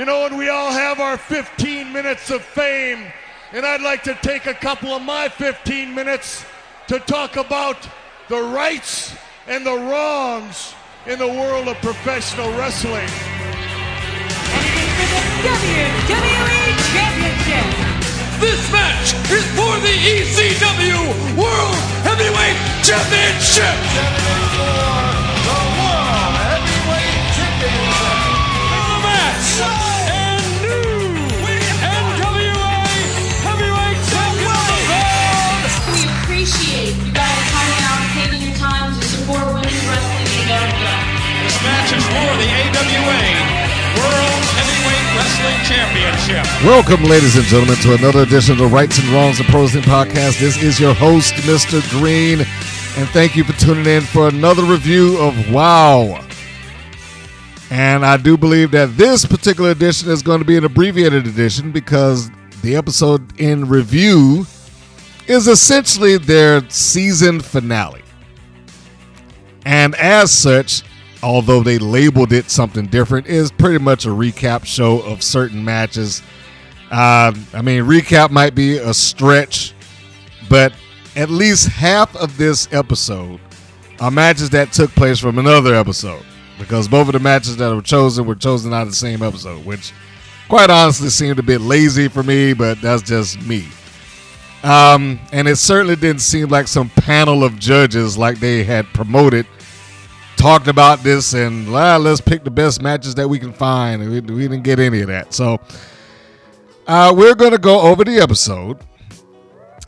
and we all have our 15 minutes of fame, and I'd like to take a couple of my 15 minutes to talk about the rights and the wrongs in the world of professional wrestling. For the WWE Championship. This match is for the ECW World Heavyweight Championship. The World Heavyweight Championship. The match and new NWA Heavyweight Champion. We appreciate you guys coming out and taking your time to support women's wrestling in America. This match is for the AWA World Heavyweight Wrestling Championship. Welcome, ladies and gentlemen, to another edition of the Rights and Wrongs of Pro Wrestling Podcast. This is your host, Mr. Green, and thank you for tuning in for another review of WOW. And I do believe that this particular edition is going to be an abbreviated edition because the episode in review is essentially their season finale. And as such, although they labeled it something different, is pretty much a recap show of certain matches. Recap might be a stretch, but at least half of this episode are matches that took place from another episode, because both of the matches that were chosen out of the same episode, which quite honestly seemed a bit lazy for me, but that's just me. And it certainly didn't seem like some panel of judges like they had promoted talked about this and let's pick the best matches that we can find. We didn't get any of that. So we're going to go over the episode.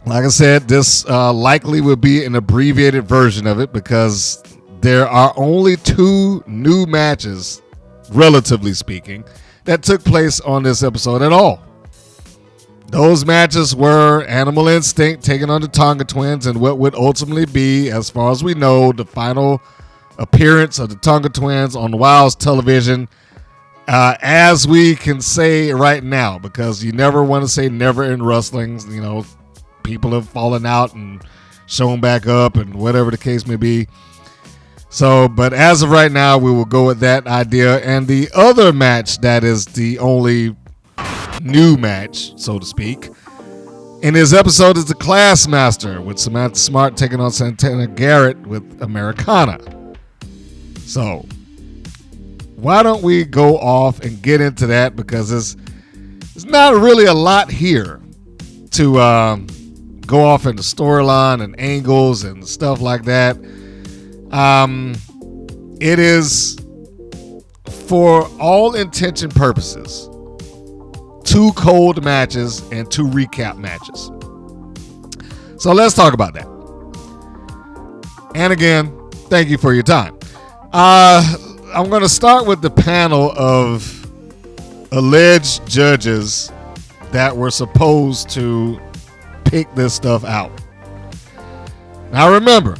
Like I said, this likely will be an abbreviated version of it because there are only two new matches, relatively speaking, that took place on this episode at all. Those matches were Animal Instinct taking on the Tonga Twins and what would ultimately be, as far as we know, the final appearance of the Tonga Twins on WOW's television, as we can say right now, because you never want to say never in wrestling. You know, people have fallen out and shown back up and whatever the case may be. So, but as of right now, we will go with that idea. And the other match that is the only new match, so to speak, in this episode is the Classmaster with Samantha Smart taking on Santana Garrett with Americana. So, why don't we go off and get into that, because it's not really a lot here to go off into storyline and angles and stuff like that. It is, for all intent and purposes, two cold matches and two recap matches. So let's talk about that. And again, thank you for your time. I'm going to start with the panel of alleged judges that were supposed to pick this stuff out. Now remember,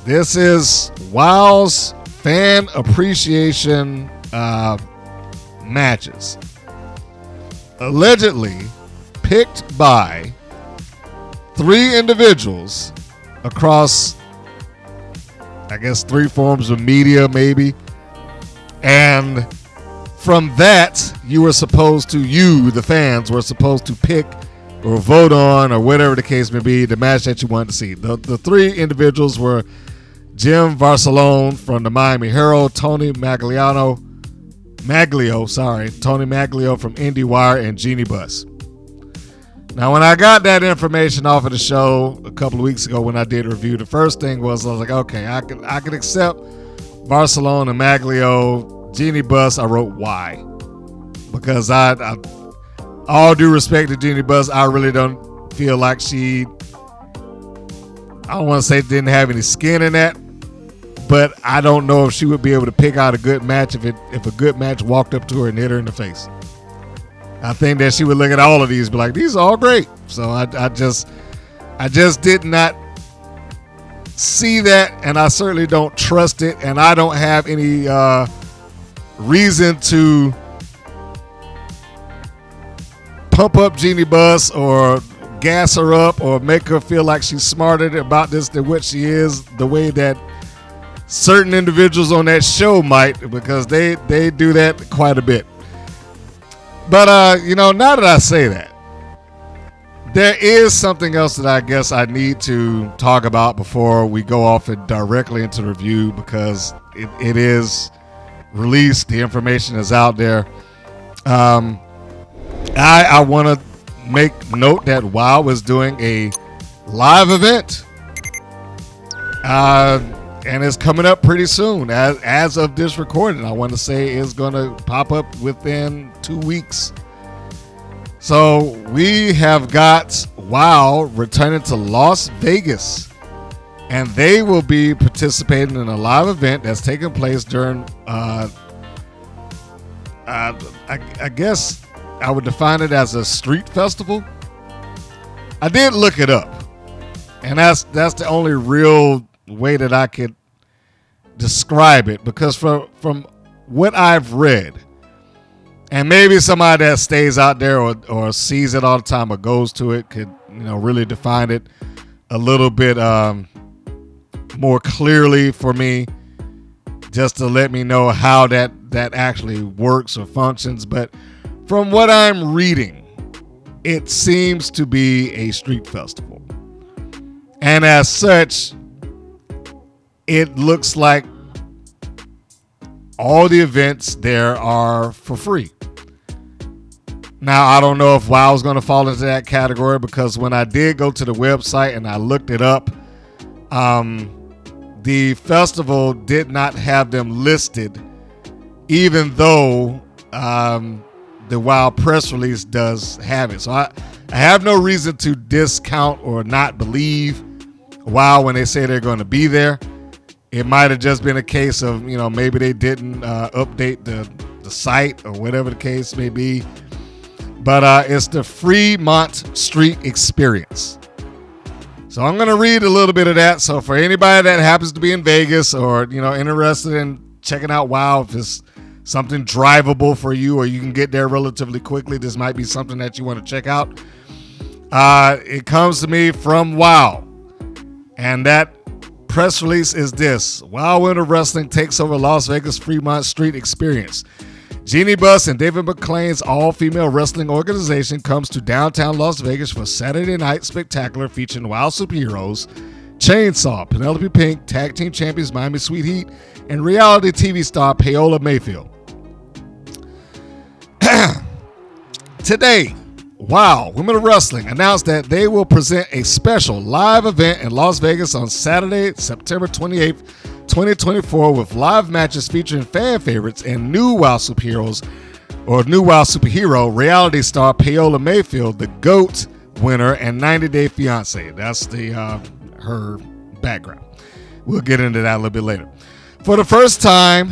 this is WOW's fan appreciation matches. Allegedly picked by three individuals across, I guess, three forms of media, maybe. And from that, the fans were supposed to pick or vote on, or whatever the case may be, the match that you wanted to see. The three individuals were Jim Varsalone from the Miami Herald, Tony Maglio from IndieWire, and Jeannie Buss. Now, when I got that information off of the show a couple of weeks ago when I did a review, the first thing was I was like, okay, I can accept Barcelona and Maglio. Jeannie Buss, I wrote why, because I all due respect to Jeannie Buss, I really don't feel like I don't want to say didn't have any skin in that, but I don't know if she would be able to pick out a good match if a good match walked up to her and hit her in the face. I think that she would look at all of these and be like, these are all great. So I just did not see that, and I certainly don't trust it, and I don't have any reason to pump up Jeannie Buss or gas her up or make her feel like she's smarter about this than what she is, the way that certain individuals on that show might, because they do that quite a bit. But now that I say that, there is something else that I guess I need to talk about before we go off and directly into the review, because it is released. The information is out there. I want to make note that WoW is doing a live event. And it's coming up pretty soon. As of this recording, I want to say it's going to pop up within 2 weeks. So we have got WoW returning to Las Vegas, and they will be participating in a live event that's taking place during, I guess I would define it as a street festival. I did look it up, and that's the only real way that I could describe it, because from what I've read, and maybe somebody that stays out there or sees it all the time or goes to it could really define it a little bit more clearly for me, just to let me know how that actually works or functions. But from what I'm reading, it seems to be a street festival, and as such, it looks like all the events there are for free. Now, I don't know if WoW is going to fall into that category, because when I did go to the website and I looked it up, the festival did not have them listed, even though the WoW press release does have it. So I have no reason to discount or not believe WoW when they say they're going to be there. It might have just been a case of, maybe they didn't update the site or whatever the case may be. But it's the Fremont Street Experience. So I'm going to read a little bit of that. So for anybody that happens to be in Vegas or, interested in checking out WoW, if it's something drivable for you or you can get there relatively quickly, this might be something that you want to check out. It comes to me from WoW. And that press release is this: WoW Winter Wrestling takes over Las Vegas Fremont Street Experience. Jeannie Buss and David McClain's all-female wrestling organization comes to downtown Las Vegas for Saturday Night Spectacular featuring WoW superheroes Chainsaw, Penelope Pink, Tag Team Champions Miami Sweet Heat, and reality TV star Paola Mayfield. Today, WoW Women of Wrestling announced that they will present a special live event in Las Vegas on Saturday, September 28th, 2024, with live matches featuring fan favorites and new WoW superheroes, or new WoW superhero reality star Paola Mayfield, the GOAT winner, and 90 Day Fiance. That's her background. We'll get into that a little bit later. For the first time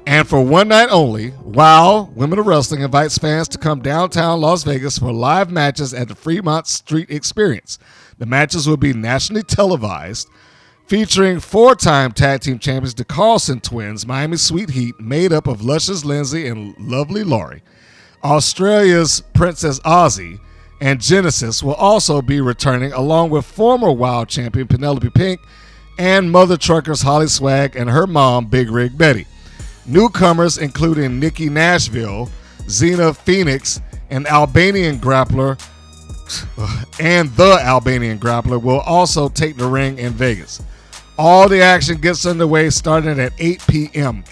and for one night only, WoW Women of Wrestling invites fans to come downtown Las Vegas for live matches at the Fremont Street Experience. The matches will be nationally televised, featuring four-time tag team champions, the Carlson Twins, Miami Sweet Heat, made up of Luscious Lindsay and Lovely Laurie. Australia's Princess Aussie and Genesis will also be returning, along with former WoW champion Penelope Pink and Mother Truckers Holly Swag and her mom, Big Rig Betty. Newcomers including Nikki Nashville, Xena Phoenix, and Albanian Grappler, and the Albanian Grappler will also take the ring in Vegas. All the action gets underway starting at 8 p.m.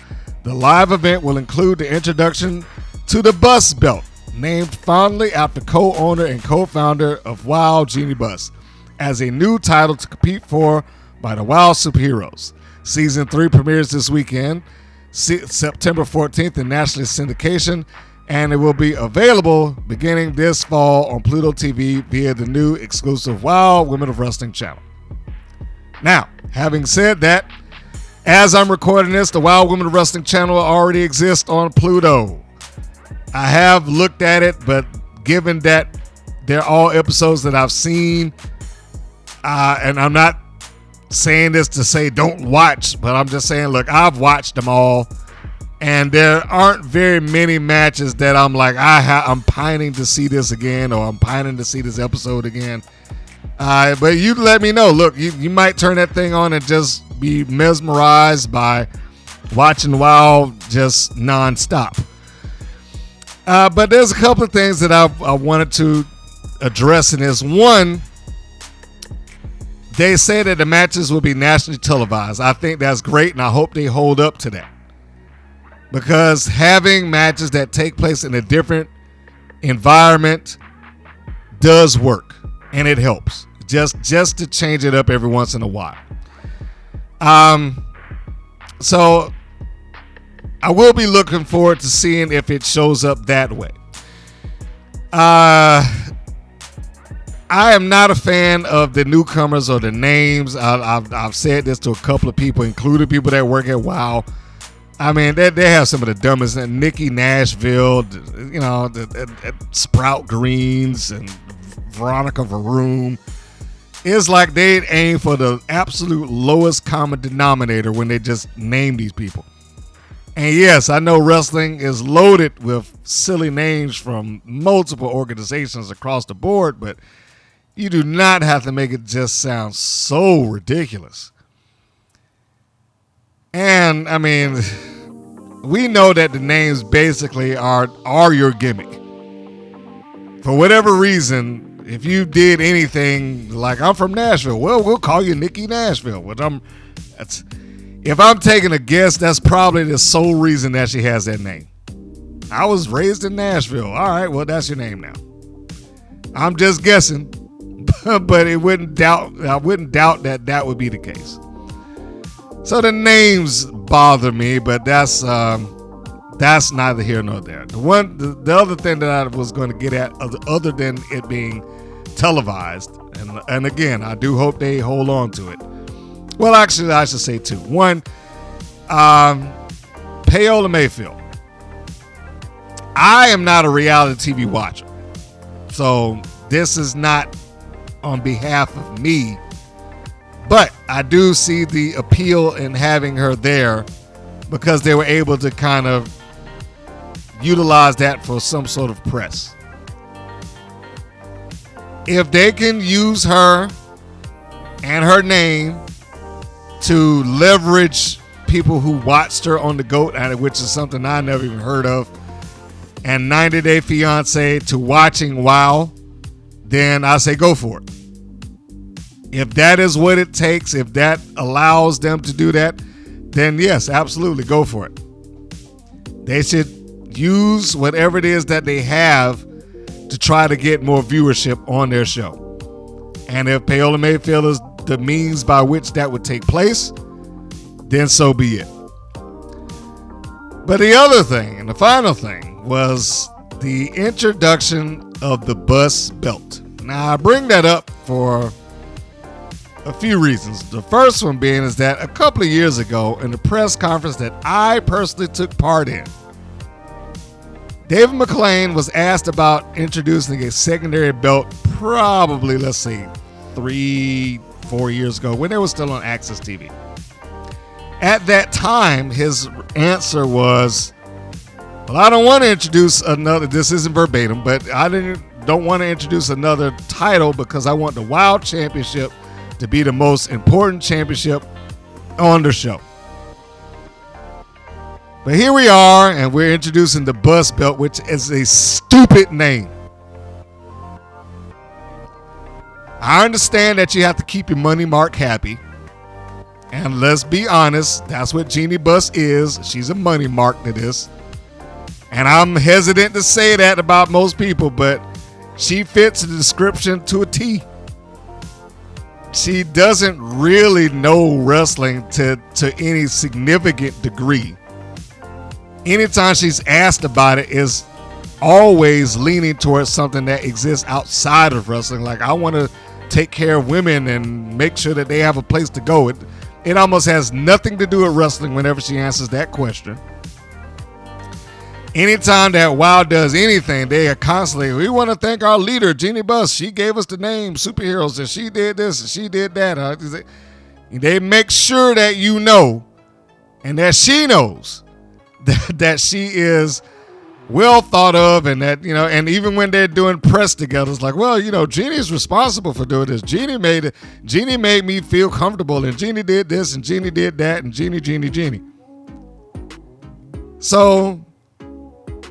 The live event will include the introduction to the Bus Belt, named fondly after co-owner and co-founder of WoW, Jeannie Buss, as a new title to compete for by the WoW superheroes. Season 3 premieres this weekend, September 14th in national syndication, and it will be available beginning this fall on Pluto TV via the new exclusive WoW Women of Wrestling channel. Now, having said that, as I'm recording this, the WoW Women of Wrestling channel already exists on Pluto. I have looked at it, but given that they're all episodes that I've seen, and I'm not saying this to say don't watch, but I'm just saying, look, I've watched them all, and there aren't very many matches that I'm like, I'm pining to see this again, or I'm pining to see this episode again. But you let me know. Look, you might turn that thing on and just be mesmerized by watching WoW just nonstop. But there's a couple of things that I wanted to address in this. One, they say that the matches will be nationally televised. I think that's great, and I hope they hold up to that. Because having matches that take place in a different environment does work, and it helps. Just to change it up every once in a while. So I will be looking forward to seeing if it shows up that way. I am not a fan of the newcomers or the names. I've said this to a couple of people, including people that work at WoW. I mean, they have some of the dumbest. Nikki Nashville, you know, Sprout Greens and Veronica Varoom. It's like they aim for the absolute lowest common denominator when they just name these people. And yes, I know wrestling is loaded with silly names from multiple organizations across the board, but you do not have to make it just sound so ridiculous. And, I mean, we know that the names basically are your gimmick. For whatever reason, if you did anything like, I'm from Nashville, well, we'll call you Nikki Nashville. If I'm taking a guess, that's probably the sole reason that she has that name. I was raised in Nashville. All right, well, that's your name now. I'm just guessing, but I wouldn't doubt that would be the case. So the names bother me, but that's neither here nor there. The other thing that I was going to get at, other than it being televised, and again, I do hope they hold on to it. Well, actually, I should say two. One, Paola Mayfield. I am not a reality TV watcher, so this is not on behalf of me, but I do see the appeal in having her there because they were able to kind of utilize that for some sort of press. If they can use her and her name to leverage people who watched her on the GOAT, which is something I never even heard of, and 90 Day Fiance to watching WoW, then I say go for it. If that is what it takes, if that allows them to do that, then yes, absolutely, go for it. They should use whatever it is that they have to try to get more viewership on their show. And if Paola Mayfield is the means by which that would take place, then so be it. But the other thing, and the final thing, was the introduction of the bus belt. Now, I bring that up for a few reasons. The first one being is that a couple of years ago in the press conference that I personally took part in, David McClain was asked about introducing a secondary belt probably, let's see, 3-4 years ago when they were still on Access TV. At that time, his answer was, well, I don't want to introduce another, this isn't verbatim, but I don't want to introduce another title because I want the WoW Championship to be the most important championship on the show. But here we are, and we're introducing the bus belt, which is a stupid name. I understand that you have to keep your money mark happy. And let's be honest, that's what Jeannie Buss is. She's a money mark to this. And I'm hesitant to say that about most people, but she fits the description to a T. She doesn't really know wrestling to any significant degree. Anytime she's asked about it is always leaning towards something that exists outside of wrestling. Like, I want to take care of women and make sure that they have a place to go. It almost has nothing to do with wrestling whenever she answers that question. Anytime that WoW does anything, they are constantly, we want to thank our leader, Jeannie Buss. She gave us the name superheroes, and she did this, and she did that. They make sure that you know, and that she knows, that she is well thought of, and that, you know, and even when they're doing press together, it's like, well, you know, Jeannie's responsible for doing this. Jeannie made me feel comfortable, and Jeannie did this, and Jeannie did that, and Jeannie. So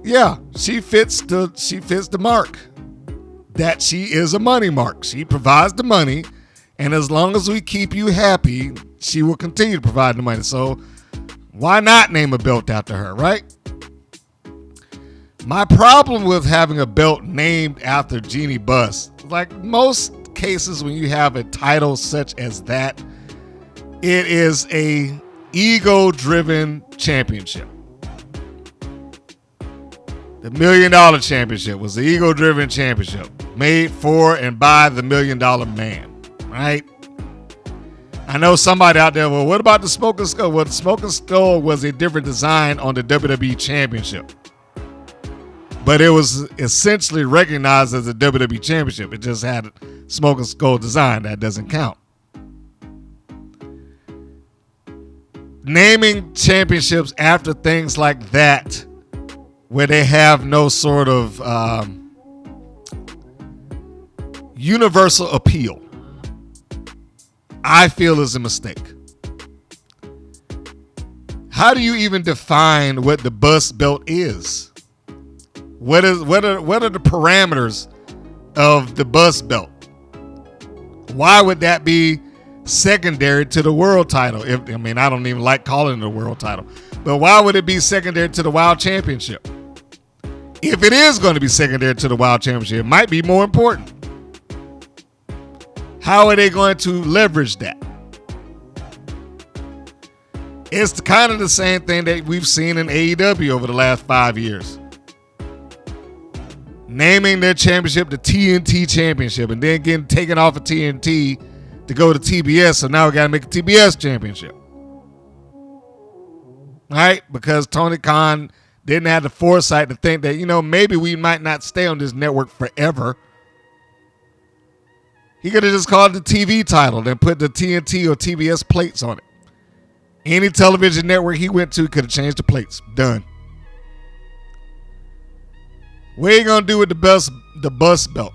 yeah, she fits the mark. That she is a money mark. She provides the money, and as long as we keep you happy, she will continue to provide the money. So why not name a belt after her, right? My problem with having a belt named after Jeannie Buss, like most cases when you have a title such as that, it is a ego-driven championship. The $1 Million Championship was the ego-driven championship made for and by the $1 Million Man, right? I know somebody out there, well, what about the Smoking Skull? Well, the Smoking Skull was a different design on the WWE Championship. But it was essentially recognized as a WWE Championship. It just had a Smoking Skull design. That doesn't count. Naming championships after things like that, where they have no sort of universal appeal, I feel is a mistake. How do you even define what the Buss belt is? What are the parameters of the Buss belt? Why would that be secondary to the world title? I don't even like calling it a world title, but why would it be secondary to the Wild Championship? If it is going to be secondary to the Wild Championship, it might be more important. How are they going to leverage that? It's kind of the same thing that we've seen in AEW over the last 5 years. Naming their championship the TNT Championship and then getting taken off of TNT to go to TBS, so now we got to make a TBS Championship. Right? Because Tony Khan didn't have the foresight to think that, maybe we might not stay on this network forever. He could have just called it the TV title and put the TNT or TBS plates on it. Any television network he went to could have changed the plates. Done. What are you going to do with the Buss belt?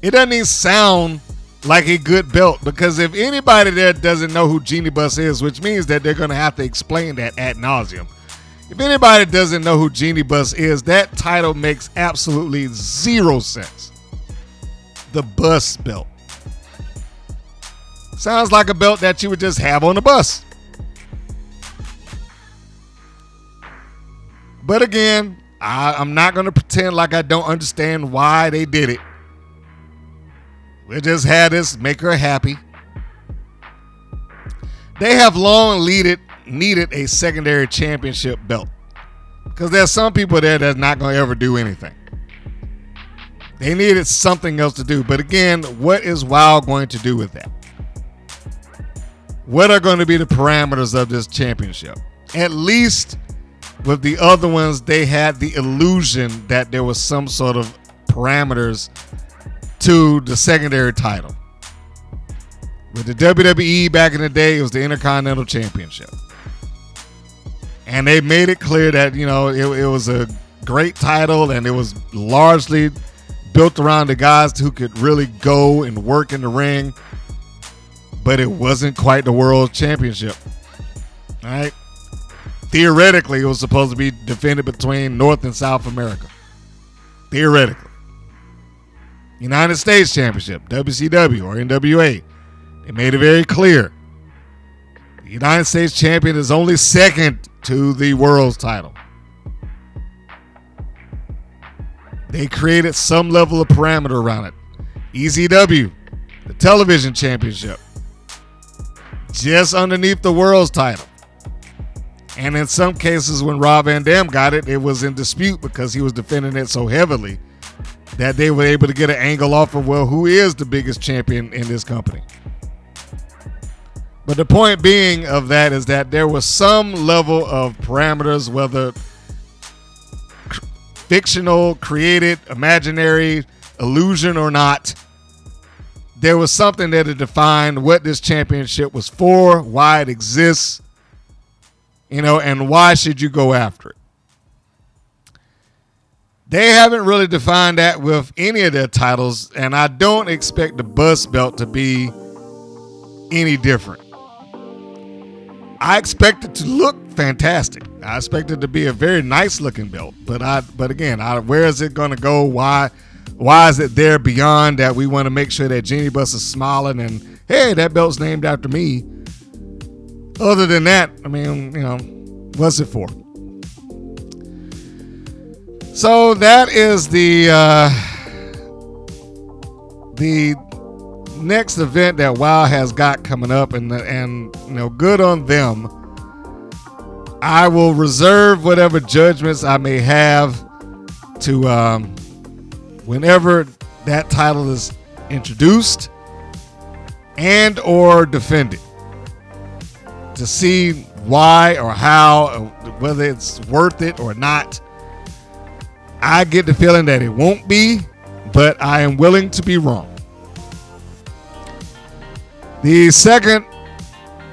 It doesn't even sound like a good belt, because if anybody there doesn't know who Jeannie Buss is, which means that they're going to have to explain that ad nauseum. If anybody doesn't know who Jeannie Buss is, that title makes absolutely zero sense. The Buss belt. Sounds like a belt that you would just have on a bus. But again, I'm not going to pretend like I don't understand why they did it. We just had this, make her happy. They have long needed a secondary championship belt, because there's some people there that's not going to ever do anything. They needed something else to do. But again, what is Wild going to do with that? What are going to be the parameters of this championship? At least with the other ones, they had the illusion that there was some sort of parameters to the secondary title. With the WWE back in the day, it was the Intercontinental Championship. And they made it clear that, it was a great title, and it was largely built around the guys who could really go and work in the ring. But it wasn't quite the World Championship. All right? Theoretically, it was supposed to be defended between North and South America. Theoretically. United States Championship, WCW or NWA. They made it very clear. The United States Champion is only second to the World's title. They created some level of parameter around it. ECW, the Television Championship, just underneath the World's title. And in some cases, when Rob Van Dam got it, it was in dispute because he was defending it so heavily that they were able to get an angle off of, well, who is the biggest champion in this company? But the point being of that is that there was some level of parameters, whether fictional, created, imaginary, illusion or not. There was something there to define what this championship was for, why it exists, and why should you go after it. They haven't really defined that with any of their titles, and I don't expect the Buss belt to be any different. I expect it to look fantastic. I expect it to be a very nice looking belt. But again, where is it going to go? Why is it there beyond that? We want to make sure that Jeannie Buss is smiling and, hey, that belt's named after me. Other than that, I mean, what's it for? So that is the next event that WoW has got coming up, and good on them. I will reserve whatever judgments I may have to whenever that title is introduced and or defended, to see why or how, whether it's worth it or not. I get the feeling that it won't be, but I am willing to be wrong. The second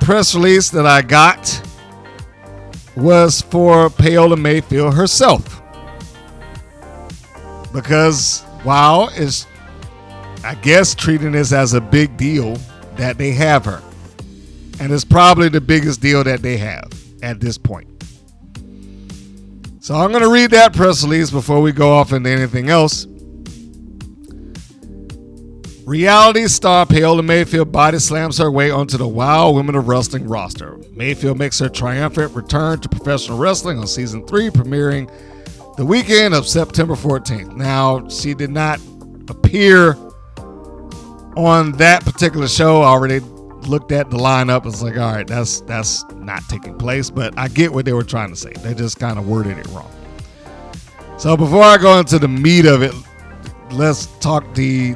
press release that I got was for Paola Mayfield herself, because WoW is, I guess, treating this as a big deal that they have her, and it's probably the biggest deal that they have at this point. So I'm going to read that press release before we go off into anything else. Reality star Paola Mayfield body slams her way onto the WoW Women of Wrestling roster. Mayfield makes her triumphant return to professional wrestling on season 3, premiering the weekend of September 14th. Now, she did not appear on that particular show. I already looked at the lineup. It's like, all right, that's not taking place, but I get what they were trying to say. They just kind of worded it wrong. So before I go into the meat of it, let's talk the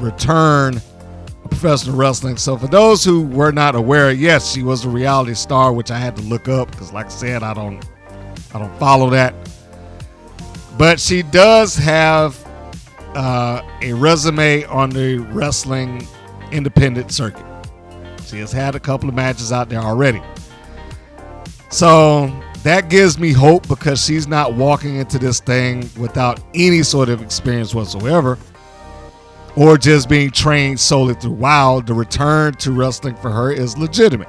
return of professional wrestling. So for those who were not aware, yes, she was a reality star, which I had to look up because, like I said, I don't follow that. But she does have a resume on the wrestling independent circuit. She has had a couple of matches out there already. So that gives me hope, because she's not walking into this thing without any sort of experience whatsoever, or just being trained solely through WoW. The return to wrestling for her is legitimate,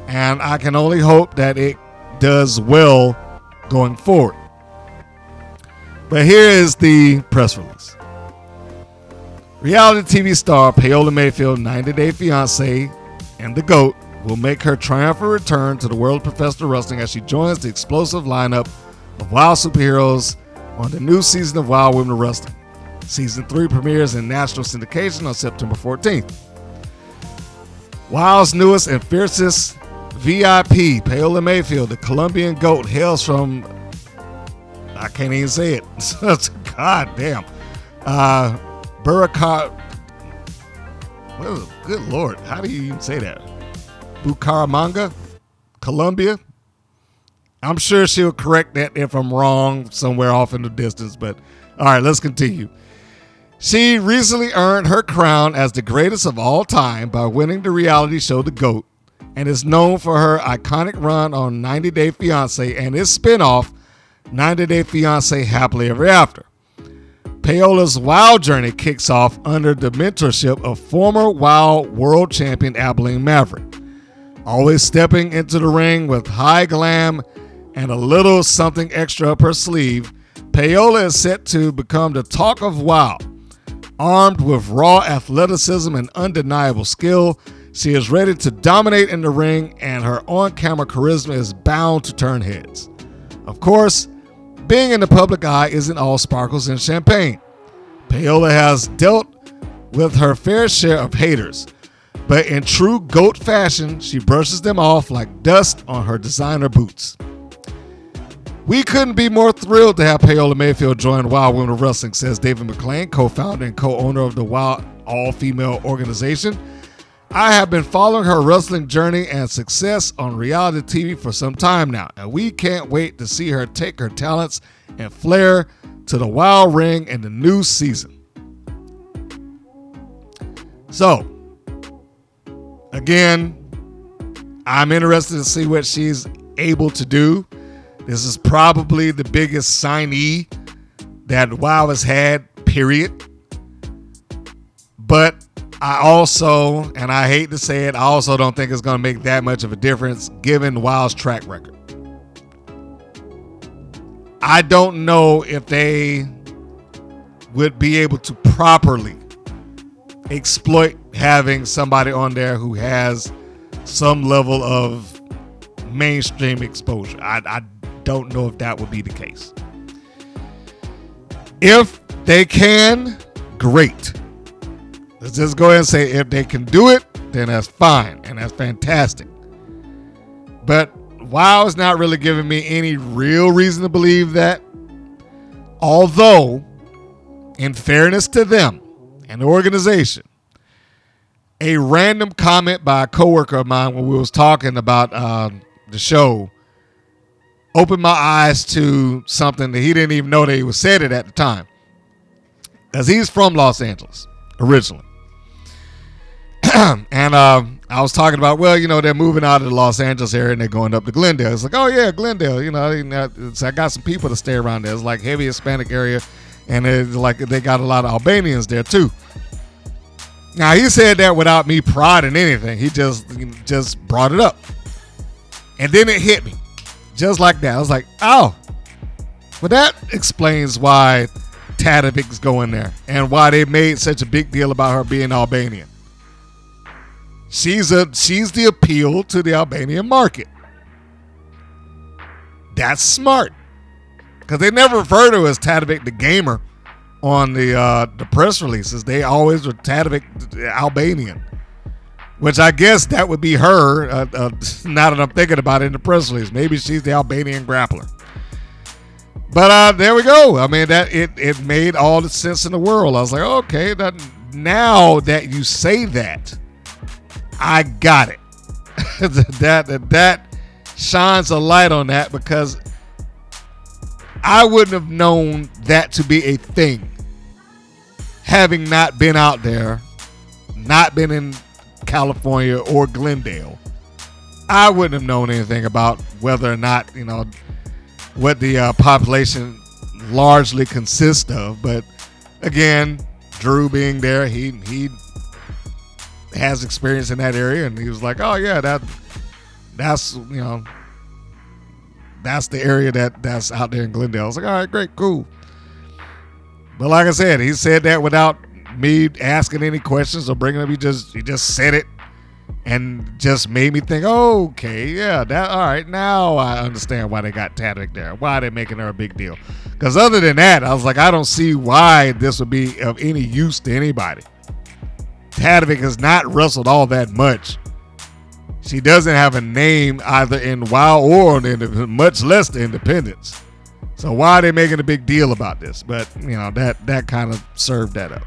and I can only hope that it does well going forward. But here is the press release. Reality TV star Paola Mayfield, 90 Day Fiancé, and the GOAT will make her triumphant return to the world of professional wrestling as she joins the explosive lineup of WoW superheroes on the new season of WoW Women of Wrestling. Season 3 premieres in national syndication on September 14th. WoW's newest and fiercest VIP, Paola Mayfield, the Colombian GOAT, hails from, I can't even say it. God damn. Good Lord. How do you even say that? Bucaramanga, Colombia. I'm sure she'll correct that if I'm wrong somewhere off in the distance. But all right, let's continue. She recently earned her crown as the greatest of all time by winning the reality show The GOAT, and is known for her iconic run on 90 Day Fiancé and its spinoff, 90 Day Fiancé Happily Ever After. Paola's WoW journey kicks off under the mentorship of former WoW World Champion Abilene Maverick. Always stepping into the ring with high glam and a little something extra up her sleeve, Paola is set to become the talk of WoW. Armed with raw athleticism and undeniable skill, she is ready to dominate in the ring, and her on-camera charisma is bound to turn heads. Of course, being in the public eye isn't all sparkles and champagne. Paola has dealt with her fair share of haters, but in true GOAT fashion, she brushes them off like dust on her designer boots. We couldn't be more thrilled to have Paola Mayfield join WoW Women of Wrestling, says David McClain, co-founder and co-owner of the WoW all-female organization. I have been following her wrestling journey and success on reality TV for some time now, and we can't wait to see her take her talents and flair to the WoW ring in the new season. So, again, I'm interested to see what she's able to do. This is probably the biggest signee that WoW has had, period. But I also, and I hate to say it, I also don't think it's going to make that much of a difference given Wild's track record. I don't know if they would be able to properly exploit having somebody on there who has some level of mainstream exposure. I don't know if that would be the case. If they can, great. Let's just go ahead and say if they can do it, then that's fine and that's fantastic. But WoW is not really giving me any real reason to believe that. Although, in fairness to them and the organization, a random comment by a coworker of mine when we was talking about the show opened my eyes to something that he didn't even know that he was said it at the time. Because he's from Los Angeles originally. And I was talking about, well, they're moving out of the Los Angeles area and they're going up to Glendale. It's like, oh yeah, Glendale. I got some people to stay around there. It's like heavy Hispanic area, and it's like they got a lot of Albanians there too. Now he said that without me prodding anything. He just brought it up, and then it hit me just like that. I was like, oh, well that explains why Tadovic's going there and why they made such a big deal about her being Albanian. She's the appeal to the Albanian market. That's smart, because they never refer to her as Tadovic the gamer on the press releases. They always were Tadovic Albanian, which I guess that would be her. Now that I'm thinking about it in the press release, maybe she's the Albanian grappler. But there we go. I mean, that it made all the sense in the world. I was like, okay, now that you say that, I got it. that shines a light on that, because I wouldn't have known that to be a thing, having not been out there, not been in California or Glendale. I wouldn't have known anything about whether or not, what the population largely consists of. But again, Drew being there, he has experience in that area, and he was like, oh yeah, that's the area that's out there in Glendale. I was like, all right, great, cool. But like I said, he said that without me asking any questions or bringing up. He just said it and just made me think, oh, okay, yeah, all right, now I understand why they got Tadovic there, why they're making her a big deal. Because other than that, I was like, I don't see why this would be of any use to anybody. Tadovic has not wrestled all that much. She doesn't have a name either in WoW or much less the independents. So why are they making a big deal about this? But that kind of served that up.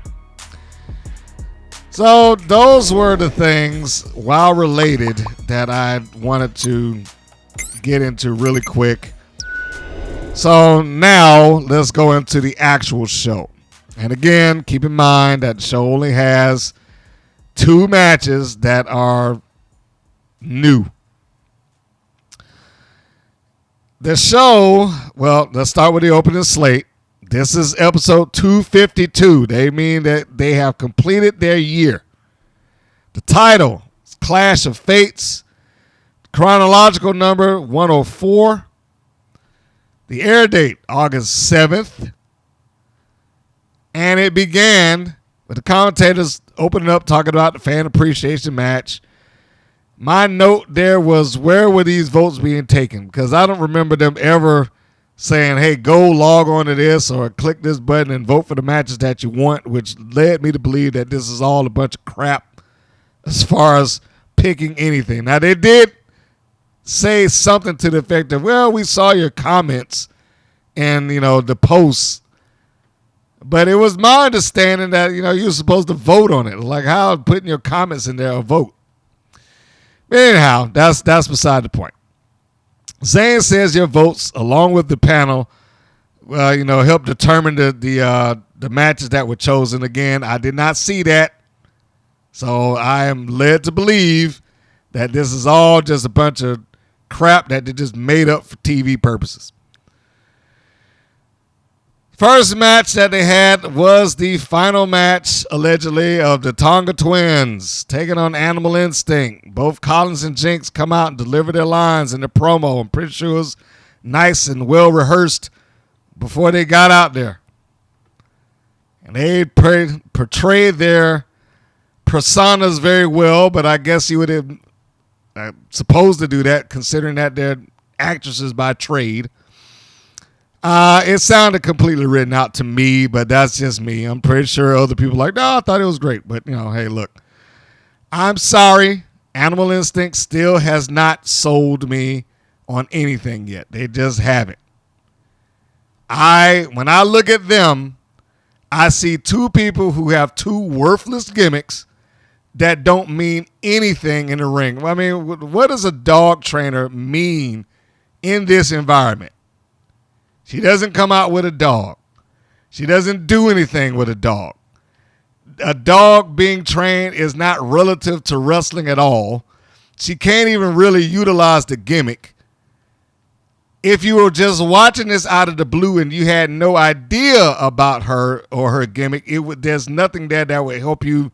So those were the things WoW related that I wanted to get into really quick. So now let's go into the actual show. And again, keep in mind that the show only has 2 matches that are new. The show, well, let's start with the opening slate. This is episode 252. They mean that they have completed their year. The title is Clash of Fates. Chronological number 104. The air date, August 7th. And it began with the commentators opening up, talking about the fan appreciation match. My note there was, where were these votes being taken? Because I don't remember them ever saying, hey, go log on to this or click this button and vote for the matches that you want, which led me to believe that this is all a bunch of crap as far as picking anything. Now, they did say something to the effect of, well, we saw your comments and, the posts. But it was my understanding that, you were supposed to vote on it. Like, how putting your comments in there a vote? But anyhow, that's beside the point. Zane says your votes, along with the panel, help determine the matches that were chosen. Again, I did not see that. So I am led to believe that this is all just a bunch of crap that they just made up for TV purposes. First match that they had was the final match, allegedly, of the Tonga Twins taking on Animal Instinct. Both Collins and Jinx come out and deliver their lines in the promo. I'm pretty sure it was nice and well rehearsed before they got out there. And they portrayed their personas very well, but I guess you would have supposed to do that considering that they're actresses by trade. It sounded completely written out to me, but that's just me. I'm pretty sure other people are like, no, I thought it was great. But, hey, look, I'm sorry. Animal Instinct still has not sold me on anything yet. They just haven't. When I look at them, I see two people who have two worthless gimmicks that don't mean anything in the ring. I mean, what does a dog trainer mean in this environment? She doesn't come out with a dog. She doesn't do anything with a dog. A dog being trained is not relative to wrestling at all. She can't even really utilize the gimmick. If you were just watching this out of the blue and you had no idea about her or her gimmick, there's nothing there that would help you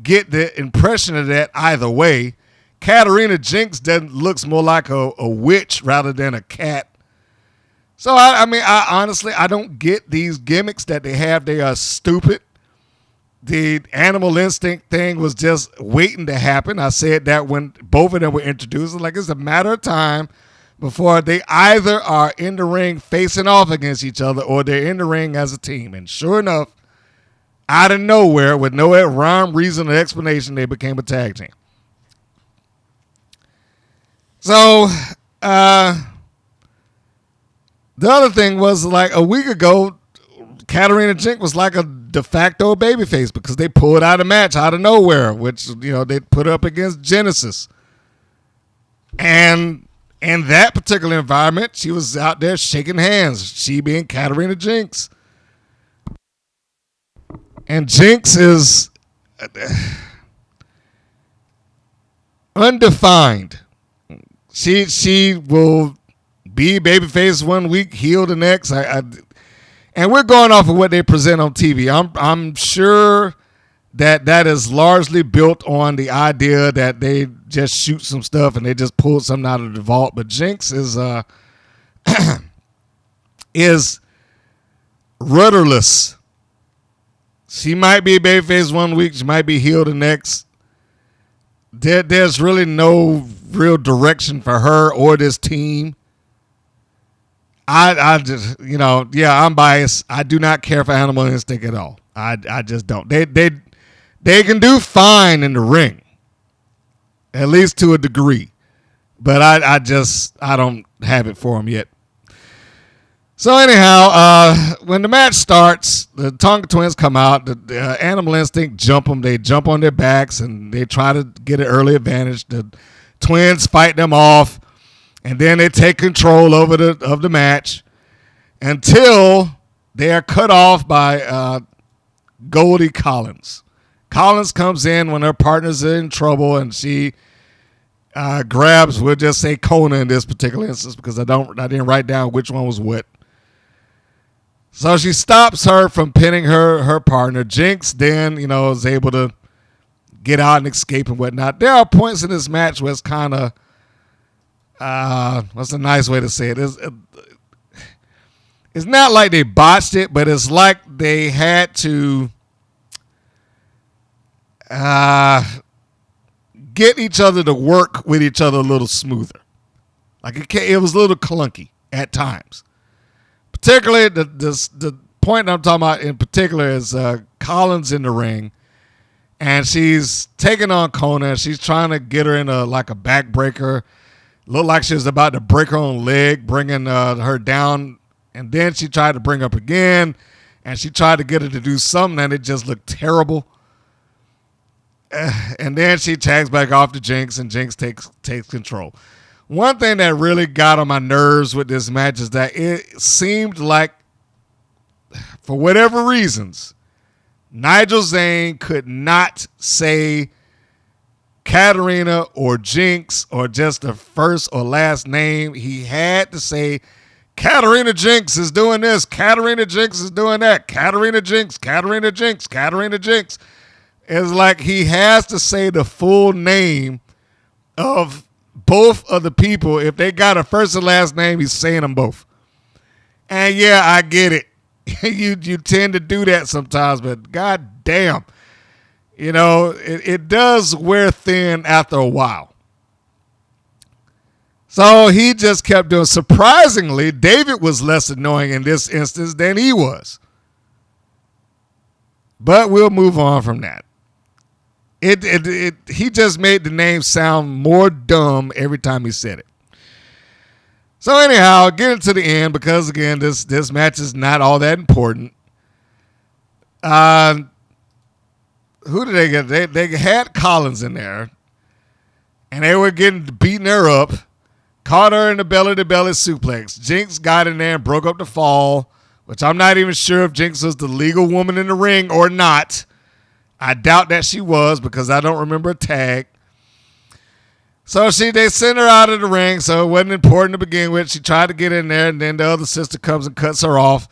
get the impression of that either way. Katarina Jinx looks more like a witch rather than a cat. So, I honestly, I don't get these gimmicks that they have. They are stupid. The Animal Instinct thing was just waiting to happen. I said that when both of them were introduced. Like, it's a matter of time before they either are in the ring facing off against each other or they're in the ring as a team. And sure enough, out of nowhere, with no rhyme, reason, or explanation, they became a tag team. So, the other thing was, like, a week ago, Katarina Jinx was like a de facto babyface because they pulled out a match out of nowhere, which, they put up against Genesis. And in that particular environment, she was out there shaking hands, she being Katarina Jinx. And Jinx is undefined. She will be babyface one week, heel the next. And we're going off of what they present on TV. I'm sure that is largely built on the idea that they just shoot some stuff and they just pull something out of the vault. But Jinx is is rudderless. She might be babyface one week, she might be heel the next. There's really no real direction for her or this team. I just, I'm biased. I do not care for Animal Instinct at all. I just don't. They can do fine in the ring, at least to a degree, but I don't have it for them yet. So anyhow, when the match starts, the Tonga Twins come out. The Animal Instinct jump them. They jump on their backs and they try to get an early advantage. The Twins fight them off. And then they take control of the match until they are cut off by Goldie Collins. Collins comes in when her partner's in trouble, and she grabs, we'll just say Kona in this particular instance because I didn't write down which one was what. So she stops her from pinning her partner. Jinx then, is able to get out and escape and whatnot. There are points in this match where it's kind of what's a nice way to say it? It's not like they botched it, but it's like they had to get each other to work with each other a little smoother. Like it was a little clunky at times. Particularly the point I'm talking about in particular is Collins in the ring, and she's taking on Kona. She's trying to get her in a backbreaker. Looked like she was about to break her own leg, bringing her down. And then she tried to bring up again, and she tried to get her to do something, and it just looked terrible. And then she tags back off to Jinx, and Jinx takes control. One thing that really got on my nerves with this match is that it seemed like, for whatever reasons, Nigel Zane could not say Katarina or Jinx or just the first or last name. He had to say Katarina Jinx is doing this. Katarina Jinx is doing that. Katarina Jinx, Katarina Jinx, Katarina Jinx. It's like he has to say the full name of both of the people. If they got a first and last name, he's saying them both. And yeah, I get it. you tend to do that sometimes, but god damn. It does wear thin after a while. So he just kept doing. Surprisingly, David was less annoying in this instance than he was. But we'll move on from that. He just made the name sound more dumb every time he said it. So anyhow, getting to the end, because again, this match is not all that important. Who did they get? They had Collins in there, and they were beating her up. Caught her in the belly-to-belly suplex. Jinx got in there and broke up the fall, which I'm not even sure if Jinx was the legal woman in the ring or not. I doubt that she was because I don't remember a tag. So they sent her out of the ring, so it wasn't important to begin with. She tried to get in there, and then the other sister comes and cuts her off.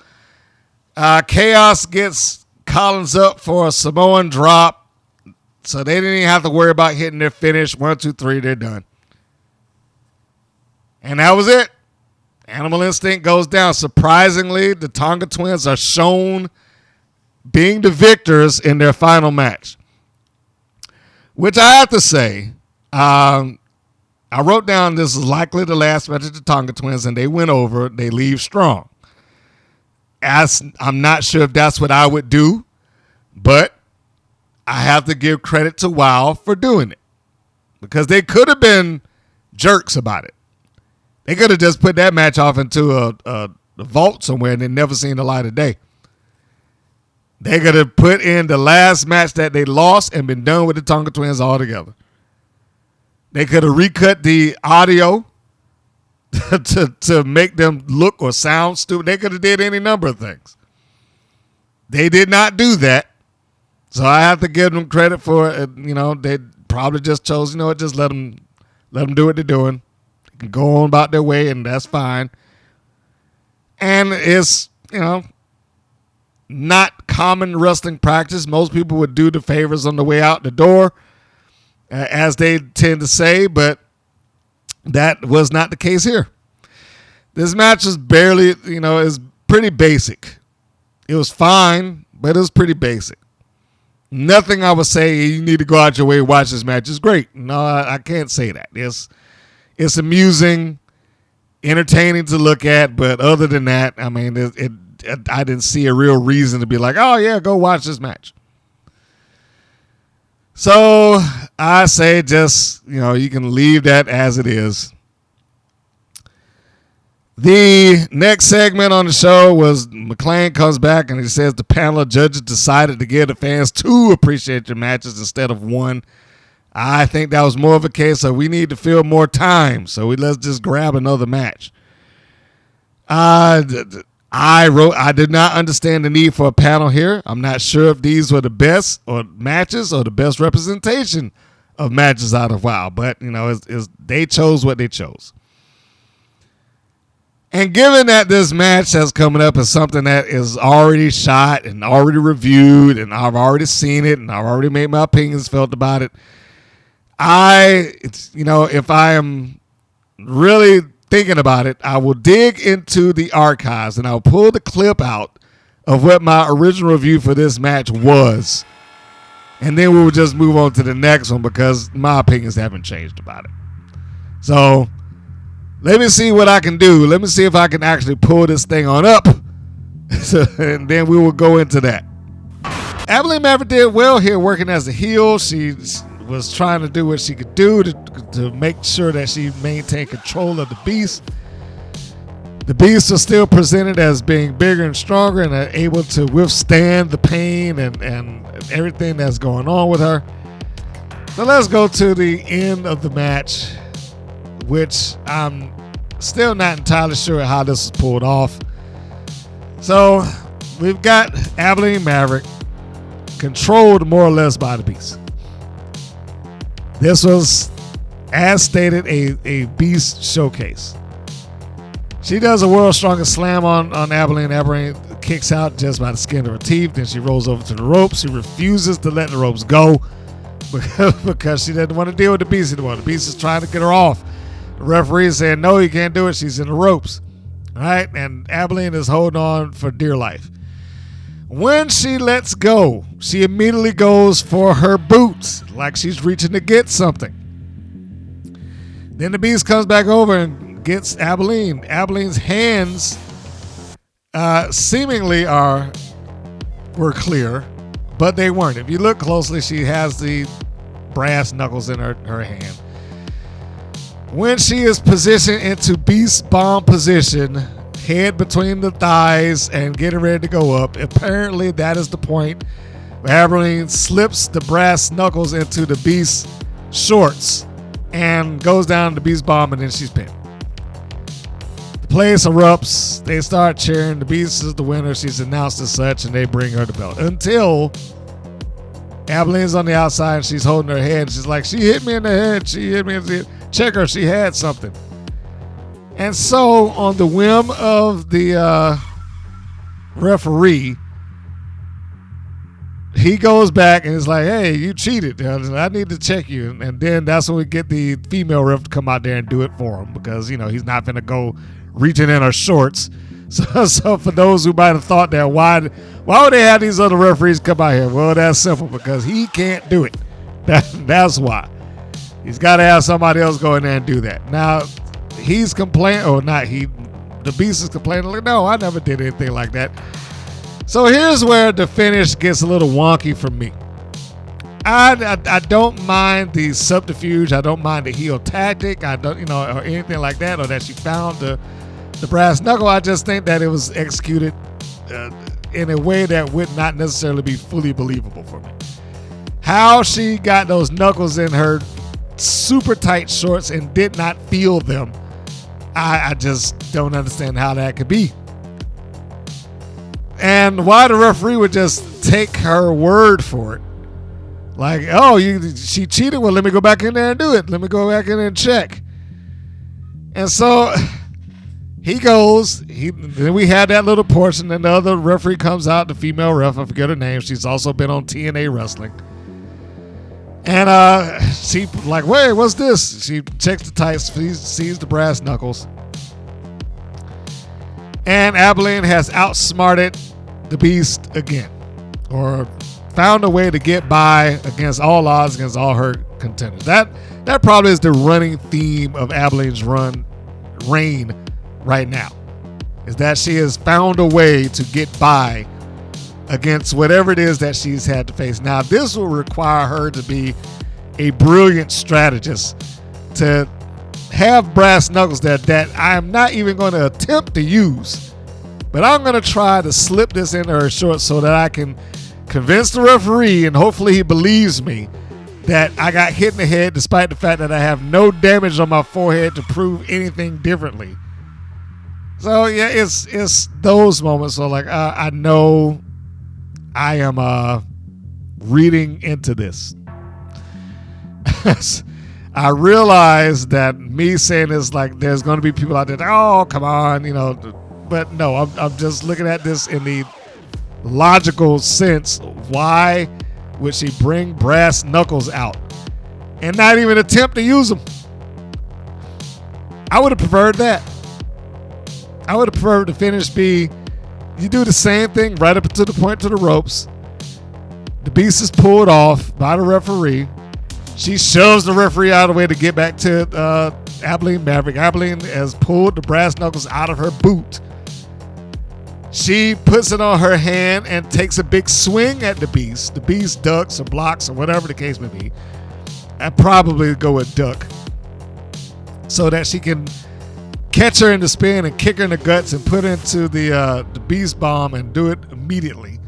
Chaos gets Collins up for a Samoan drop, so they didn't even have to worry about hitting their finish. 1, 2, 3, they're done. And that was it. Animal Instinct goes down. Surprisingly, the Tonga Twins are shown being the victors in their final match. Which I have to say, I wrote down this is likely the last match of the Tonga Twins, and they went over. They leave strong. I'm not sure if that's what I would do, but I have to give credit to WOW for doing it. Because they could have been jerks about it. They could have just put that match off into a vault somewhere and then never seen the light of day. They could have put in the last match that they lost and been done with the Tonga Twins altogether. They could have recut the audio to make them look or sound stupid. They could have did any number of things. They did not do that. So I have to give them credit for it. They probably just chose, just let them do what they're doing. Go on about their way, and that's fine. And it's, not common wrestling practice. Most people would do the favors on the way out the door, as they tend to say, but that was not the case here. This match is barely, is pretty basic. It was fine, but it was pretty basic. Nothing I would say you need to go out your way and watch this match is great. No, I can't say that. It's amusing, entertaining to look at, but other than that, I mean, I didn't see a real reason to be like, oh, yeah, go watch this match. So I say just, you can leave that as it is. The next segment on the show was McLean comes back and he says the panel of judges decided to give the fans 2 appreciation matches instead of 1. I think that was more of a case of we need to fill more time, so let's just grab another match. I did not understand the need for a panel here. I'm not sure if these were the best or matches or the best representation of matches out of WOW, but they chose what they chose. And given that this match that's coming up is something that is already shot and already reviewed, and I've already seen it, and I've already made my opinions felt about it, if I am really thinking about it, I will dig into the archives and I'll pull the clip out of what my original review for this match was. And then we will just move on to the next one because my opinions haven't changed about it. So let me see what I can do. Let me see if I can actually pull this thing on up. And then we will go into that. Abilene Maverick did well here working as a heel. She was trying to do what she could do to make sure that she maintained control of the Beast. The Beast was still presented as being bigger and stronger and able to withstand the pain and everything that's going on with her. So let's go to the end of the match, which I'm still not entirely sure how this was pulled off. So we've got Abilene Maverick controlled more or less by the Beast. This was, as stated, a Beast showcase. She does a world's strongest slam on Abilene. Abilene kicks out just by the skin of her teeth. Then she rolls over to the ropes. She refuses to let the ropes go because she doesn't want to deal with the Beast anymore. The Beast is trying to get her off. The referee is saying, no, you can't do it. She's in the ropes. All right, and Abilene is holding on for dear life. When she lets go, she immediately goes for her boots, like she's reaching to get something. Then the Beast comes back over and gets Abilene. Abilene's hands seemingly were clear, but they weren't. If you look closely, she has the brass knuckles in her hand. When she is positioned into Beast Bomb position, head between the thighs and getting ready to go up, apparently that is the point where Abilene slips the brass knuckles into the Beast shorts and goes down to Beast Bomb, and then she's pinned. The place erupts. They start cheering. The Beast is the winner. She's announced as such, and they bring her the belt. Until Abilene's on the outside, and she's holding her head. She's like, she hit me in the head. She hit me in the head. Check her. She had something. And so, on the whim of the referee, he goes back and is like, hey, you cheated. I need to check you. And then that's when we get the female ref to come out there and do it for him because, he's not going to go reaching in her shorts. So for those who might have thought that, why would they have these other referees come out here? Well, that's simple, because he can't do it. That's why. He's got to have somebody else go in there and do that. Now, he's complaining, or not he, the Beast is complaining, like, no, I never did anything like that. So here's where the finish gets a little wonky for me. I don't mind the subterfuge. I don't mind the heel tactic. I don't, or anything like that, or that she found the brass knuckle. I just think that it was executed in a way that would not necessarily be fully believable for me. How she got those knuckles in her super tight shorts and did not feel them, I just don't understand how that could be. And why the referee would just take her word for it. Like, oh, she cheated? Well, let me go back in there and do it. Let me go back in there and check. And so he goes. Then we had that little portion, and the other referee comes out, the female ref, I forget her name. She's also been on TNA Wrestling. And she like, wait, what's this? She checks the tights, sees the brass knuckles. And Abilene has outsmarted the Beast again, or found a way to get by against all odds, against all her contenders. That probably is the running theme of Abilene's reign right now, is that she has found a way to get by against whatever it is that she's had to face. Now, this will require her to be a brilliant strategist, to have brass knuckles that I am not even going to attempt to use, but I'm going to try to slip this into her shorts so that I can convince the referee, and hopefully he believes me, that I got hit in the head despite the fact that I have no damage on my forehead to prove anything differently. So yeah, it's those moments. So like, I know I am reading into this. I realize that me saying this, like, there's going to be people out there, oh, come on, but no, I'm just looking at this in the logical sense. Why would she bring brass knuckles out and not even attempt to use them? I would have preferred that. I would have preferred the finish be, you do the same thing right up to the point to the ropes. The Beast is pulled off by the referee. She shoves the referee out of the way to get back to Abilene Maverick. Abilene has pulled the brass knuckles out of her boot. She puts it on her hand and takes a big swing at the Beast. The Beast ducks or blocks or whatever the case may be. I'd probably go with duck, so that she can catch her in the spin and kick her in the guts and put her into the Beast Bomb and do it immediately.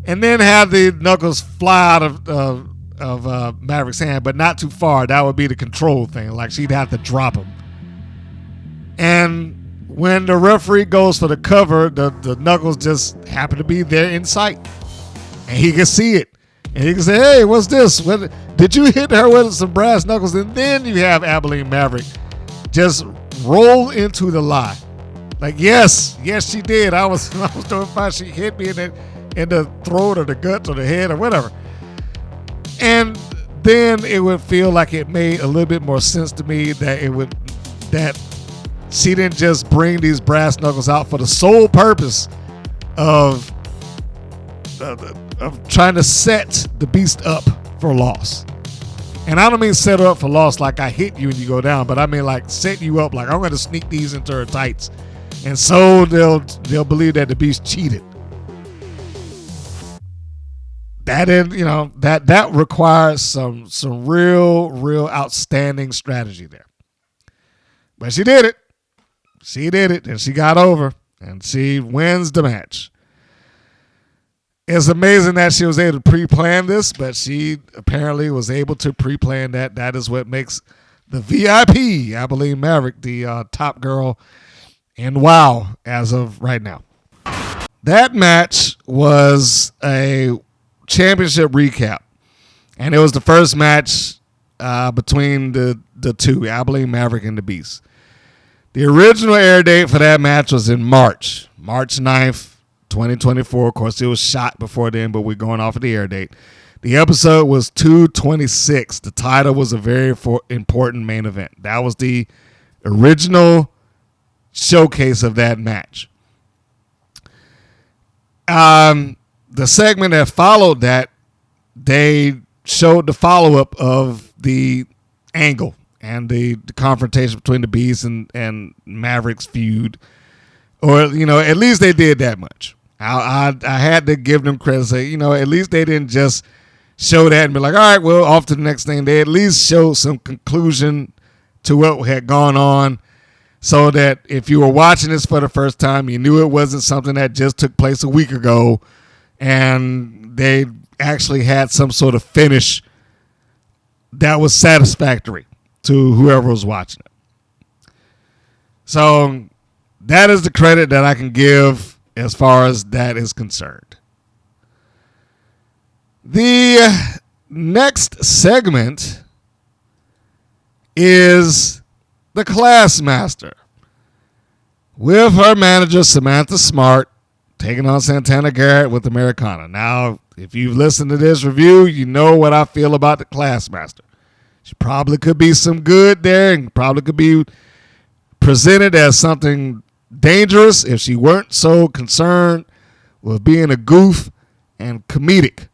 And then have the knuckles fly out of Maverick's hand, but not too far. That would be the control thing. Like, she'd have to drop them. And when the referee goes for the cover, the knuckles just happen to be there in sight. And he can see it. And he can say, hey, what's this? Did you hit her with some brass knuckles? And then you have Abilene Maverick just roll into the lie. Like, yes, she did. I was doing fine. She hit me in the throat or the guts or the head or whatever. And then it would feel like it made a little bit more sense to me that she didn't just bring these brass knuckles out for the sole purpose of trying to set the beast up for loss. And I don't mean set her up for loss like I hit you and you go down, but I mean like set you up like I'm going to sneak these into her tights. And so they'll believe that the beast cheated. That requires some real outstanding strategy there. But she did it. And she got over and she wins the match. It's amazing that she was able to pre-plan this, but she apparently was able to pre-plan that. That is what makes the VIP Abilene Maverick the top girl in WoW as of right now. That match was a championship recap, and it was the first match between the two, Abilene Maverick and the Beast. The original air date for that match was in March 9th, 2024. Of course, it was shot before then, but we're going off of the air date. The episode was 226. The title was a very important main event. That was the original showcase of that match. The segment that followed that, they showed the follow-up of the angle and the confrontation between the Beast and Maverick's feud. Or, at least they did that much. I had to give them credit. Say, at least they didn't just show that and be like, all right, well, off to the next thing. They at least showed some conclusion to what had gone on, so that if you were watching this for the first time, you knew it wasn't something that just took place a week ago, and they actually had some sort of finish that was satisfactory to whoever was watching it. So that is the credit that I can give as far as that is concerned. The next segment is the Classmaster, with her manager Samantha Smart taking on Santana Garrett with Americana. Now, if you've listened to this review, you know what I feel about the Classmaster. She probably could be some good there and probably could be presented as something dangerous if she weren't so concerned with being a goof and comedic.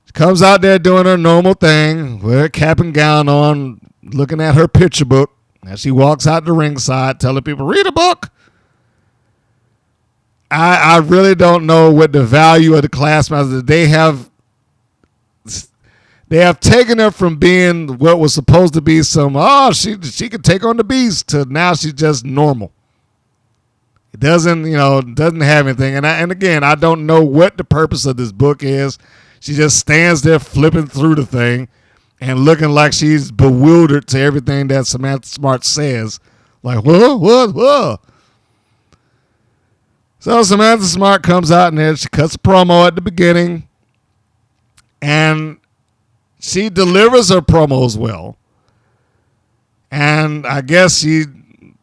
She comes out there doing her normal thing with her cap and gown on, looking at her picture book as she walks out the ringside, telling people, read a book. I really don't know what the value of the Classmaster. They have taken her from being what was supposed to be some, she could take on the Beast, to now she's just normal. It doesn't have anything. And again, I don't know what the purpose of this book is. She just stands there flipping through the thing and looking like she's bewildered to everything that Samantha Smart says. Like, what? So Samantha Smart comes out and there, she cuts a promo at the beginning, and she delivers her promos well. And I guess she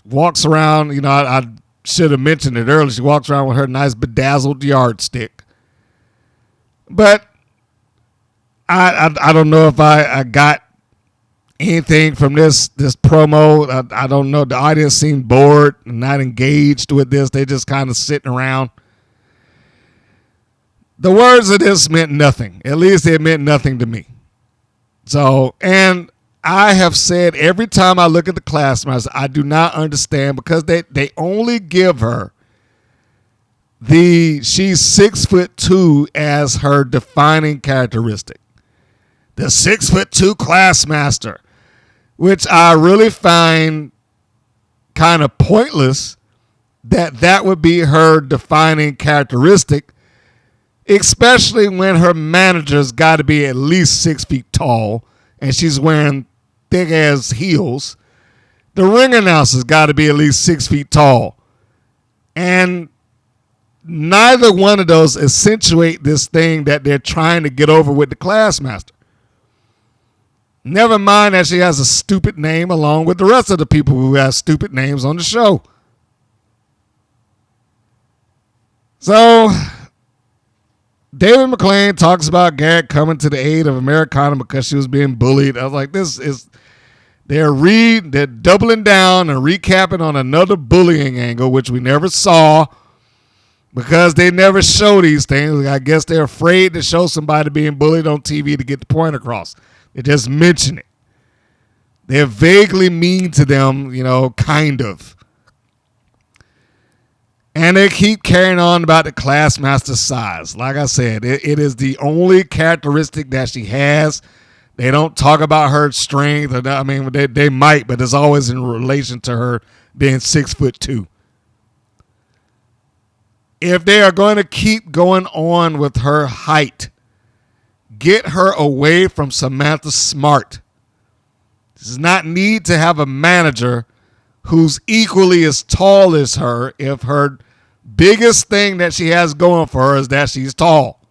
walks around, I should have mentioned it earlier, she walks around with her nice bedazzled yardstick. But I don't know if I got anything from this promo. I don't know. The audience seemed bored and not engaged with this. They just kind of sitting around. The words of this meant nothing. At least it meant nothing to me. So, and I have said every time I look at the Classmaster, I do not understand, because they only give her she's 6'2" as her defining characteristic. The 6'2" Classmaster, which I really find kind of pointless that would be her defining characteristic, especially when her manager's got to be at least 6 feet tall and she's wearing thick ass heels. The ring announcer's got to be at least 6 feet tall. And neither one of those accentuate this thing that they're trying to get over with the Classmaster. Never mind that she has a stupid name along with the rest of the people who have stupid names on the show. So, David McClain talks about Garrett coming to the aid of Americana because she was being bullied. I was like, they're doubling down and recapping on another bullying angle, which we never saw because they never show these things. I guess they're afraid to show somebody being bullied on TV to get the point across. They just mention it. They're vaguely mean to them, kind of. And they keep carrying on about the Classmaster size. Like I said, it is the only characteristic that she has. They don't talk about her strength. I mean, they might, but it's always in relation to her being 6'2". If they are going to keep going on with her height, get her away from Samantha Smart. Does not need to have a manager who's equally as tall as her if her biggest thing that she has going for her is that she's tall.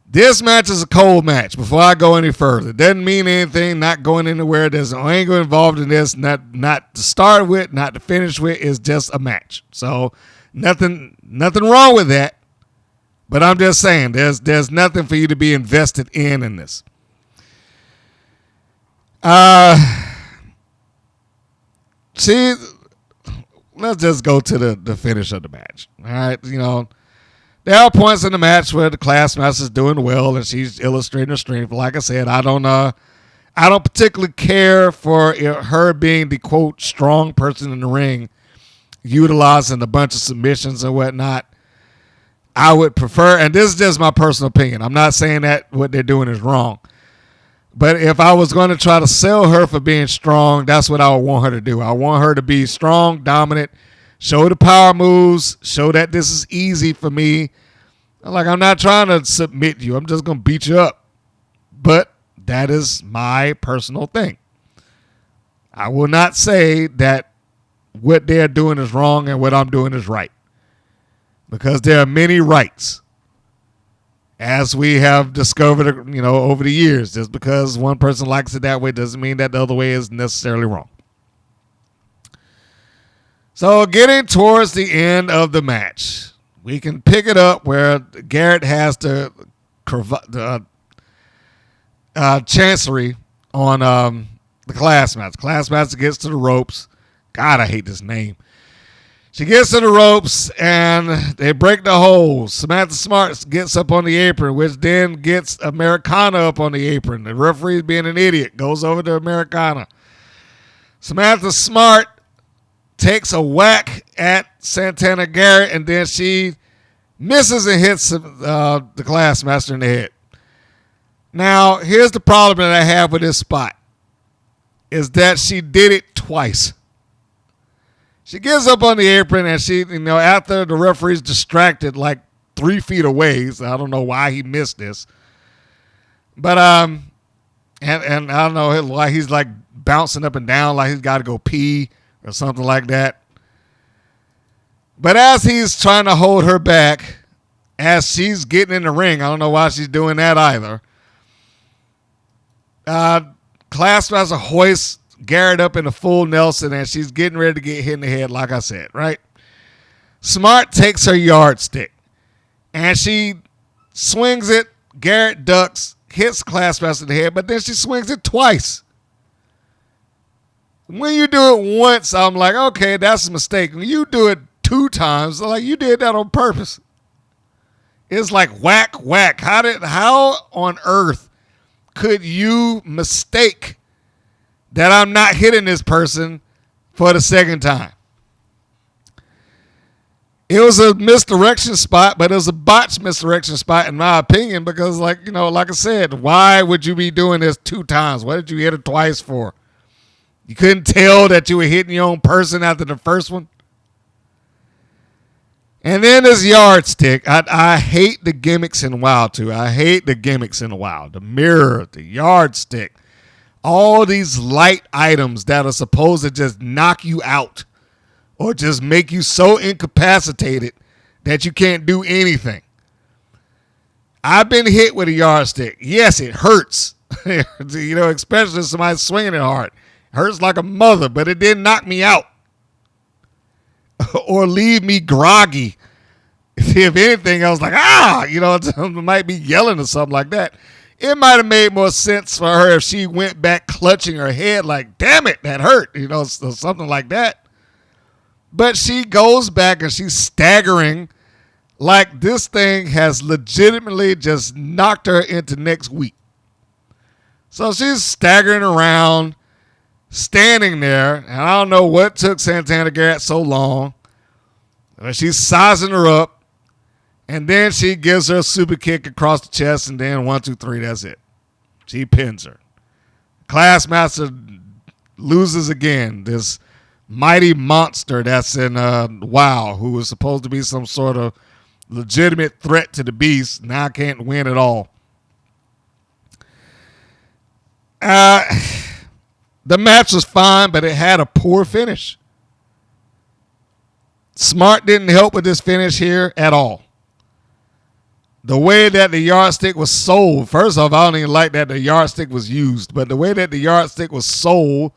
This match is a cold match before I go any further. It doesn't mean anything, not going anywhere. There's no angle involved in this, not to start with, not to finish with. It's just a match. So nothing wrong with that. But I'm just saying, there's nothing for you to be invested in this. Let's just go to the finish of the match. All right, there are points in the match where the Classmaster's doing well and she's illustrating her strength. Like I said, I don't particularly care for her being the quote strong person in the ring, utilizing a bunch of submissions and whatnot. I would prefer, and this is just my personal opinion. I'm not saying that what they're doing is wrong. But if I was going to try to sell her for being strong, that's what I would want her to do. I want her to be strong, dominant, show the power moves, show that this is easy for me. I'm not trying to submit you. I'm just going to beat you up. But that is my personal thing. I will not say that what they're doing is wrong and what I'm doing is right. Because there are many rights. As we have discovered, over the years, just because one person likes it that way doesn't mean that the other way is necessarily wrong. So getting towards the end of the match, we can pick it up where Garrett has the chancery on the Classmaster. Classmaster gets to the ropes. God, I hate this name. She gets to the ropes, and they break the holes. Samantha Smart gets up on the apron, which then gets Americana up on the apron. The referee, being an idiot, goes over to Americana. Samantha Smart takes a whack at Santana Garrett, and then she misses and hits the Classmaster in the head. Now, here's the problem that I have with this spot, is that she did it twice. She gets up on the apron and she, after the referee's distracted like 3 feet away, so I don't know why he missed this. But, and I don't know why he's like bouncing up and down like he's got to go pee or something like that. But as he's trying to hold her back, as she's getting in the ring, I don't know why she's doing that either. Classmaster hoists Garrett up in a full Nelson, and she's getting ready to get hit in the head, like I said, right? Smart takes her yardstick, and she swings it. Garrett ducks, hits Classmaster in the head, but then she swings it twice. When you do it once, I'm like, okay, that's a mistake. When you do it 2 times, like you did that on purpose. It's like whack, whack. How on earth could you mistake that I'm not hitting this person for the second time? It was a misdirection spot, but it was a botched misdirection spot in my opinion because, like I said, why would you be doing this 2 times? What did you hit it twice for? You couldn't tell that you were hitting your own person after the first one? And then this yardstick. I hate the gimmicks in WoW, too. I hate the gimmicks in WoW. The mirror, the yardstick. All these light items that are supposed to just knock you out or just make you so incapacitated that you can't do anything. I've been hit with a yardstick. Yes, it hurts. Especially if somebody's swinging it hard. It hurts like a mother, but it didn't knock me out or leave me groggy. If anything, I was like, I might be yelling or something like that. It might have made more sense for her if she went back clutching her head like, damn it, that hurt, or something like that. But she goes back and she's staggering like this thing has legitimately just knocked her into next week. So she's staggering around, standing there, and I don't know what took Santana Garrett so long. But she's sizing her up, and then she gives her a super kick across the chest, and then 1, 2, 3, that's it. She pins her. Classmaster loses again. This mighty monster that's in WoW, who was supposed to be some sort of legitimate threat to the beast, now can't win at all. The match was fine, but it had a poor finish. Smart didn't help with this finish here at all. The way that the yardstick was sold, first off, I don't even like that the yardstick was used, but the way that the yardstick was sold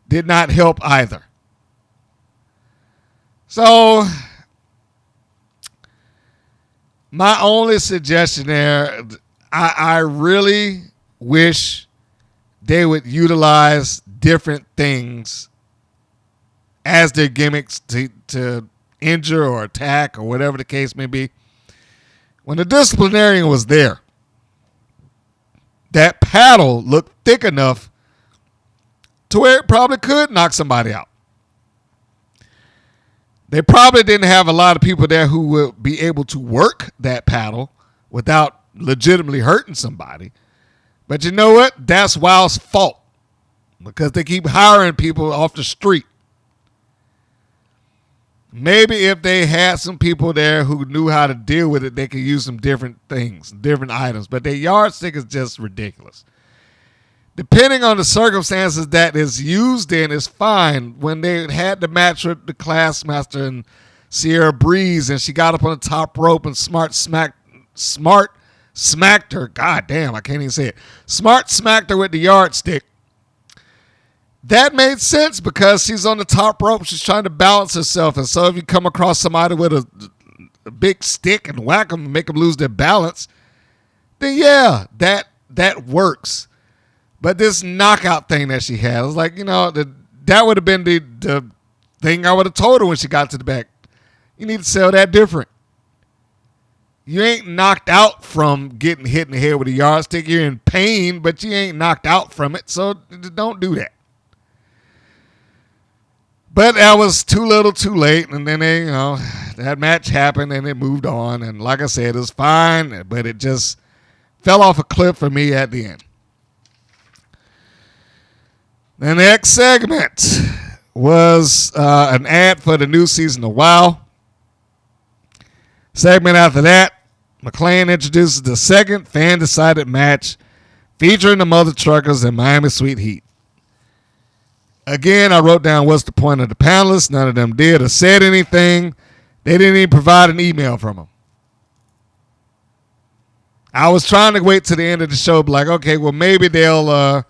did not help either. So, my only suggestion there, I really wish they would utilize different things as their gimmicks to injure or attack or whatever the case may be. When the disciplinarian was there, that paddle looked thick enough to where it probably could knock somebody out. They probably didn't have a lot of people there who would be able to work that paddle without legitimately hurting somebody. But you know what? That's WoW's fault, because they keep hiring people off the street. Maybe if they had some people there who knew how to deal with it, they could use some different things, different items. But their yardstick is just ridiculous. Depending on the circumstances that is used in, is fine. When they had the match with the Classmaster and Sierra Breeze, and she got up on the top rope and Smart smacked her. God damn, I can't even say it. Smart smacked her with the yardstick. That made sense because she's on the top rope. She's trying to balance herself. And so if you come across somebody with a big stick and whack them and make them lose their balance, then yeah, that works. But this knockout thing that she had, I was like, that would have been the thing I would have told her when she got to the back. You need to sell that different. You ain't knocked out from getting hit in the head with a yardstick. You're in pain, but you ain't knocked out from it. So don't do that. But that was too little too late. And then that match happened and it moved on. And like I said, it was fine, but it just fell off a cliff for me at the end. The next segment was an ad for the new season of WoW. Segment after that, McClain introduces the second fan-decided match featuring the Mother Truckers and Miami Sweet Heat. Again, I wrote down what's the point of the panelists. None of them did or said anything. They didn't even provide an email from them. I was trying to wait to the end of the show, like, okay, well, maybe they'll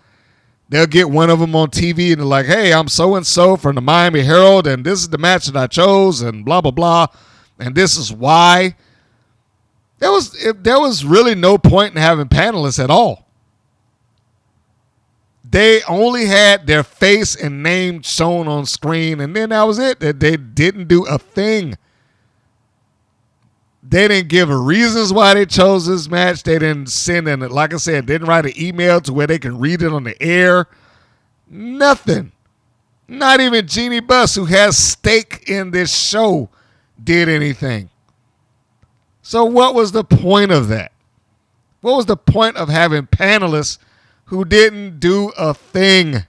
get one of them on TV and they're like, hey, I'm so-and-so from the Miami Herald, and this is the match that I chose, and blah, blah, blah, and this is why. There was really no point in having panelists at all. They only had their face and name shown on screen, and then that was it. They didn't do a thing. They didn't give a reasons why they chose this match. They didn't send in it. Like I said, didn't write an email to where they can read it on the air. Nothing. Not even Jeannie Buss, who has stake in this show, did anything. So what was the point of that? What was the point of having panelists who didn't do a thing?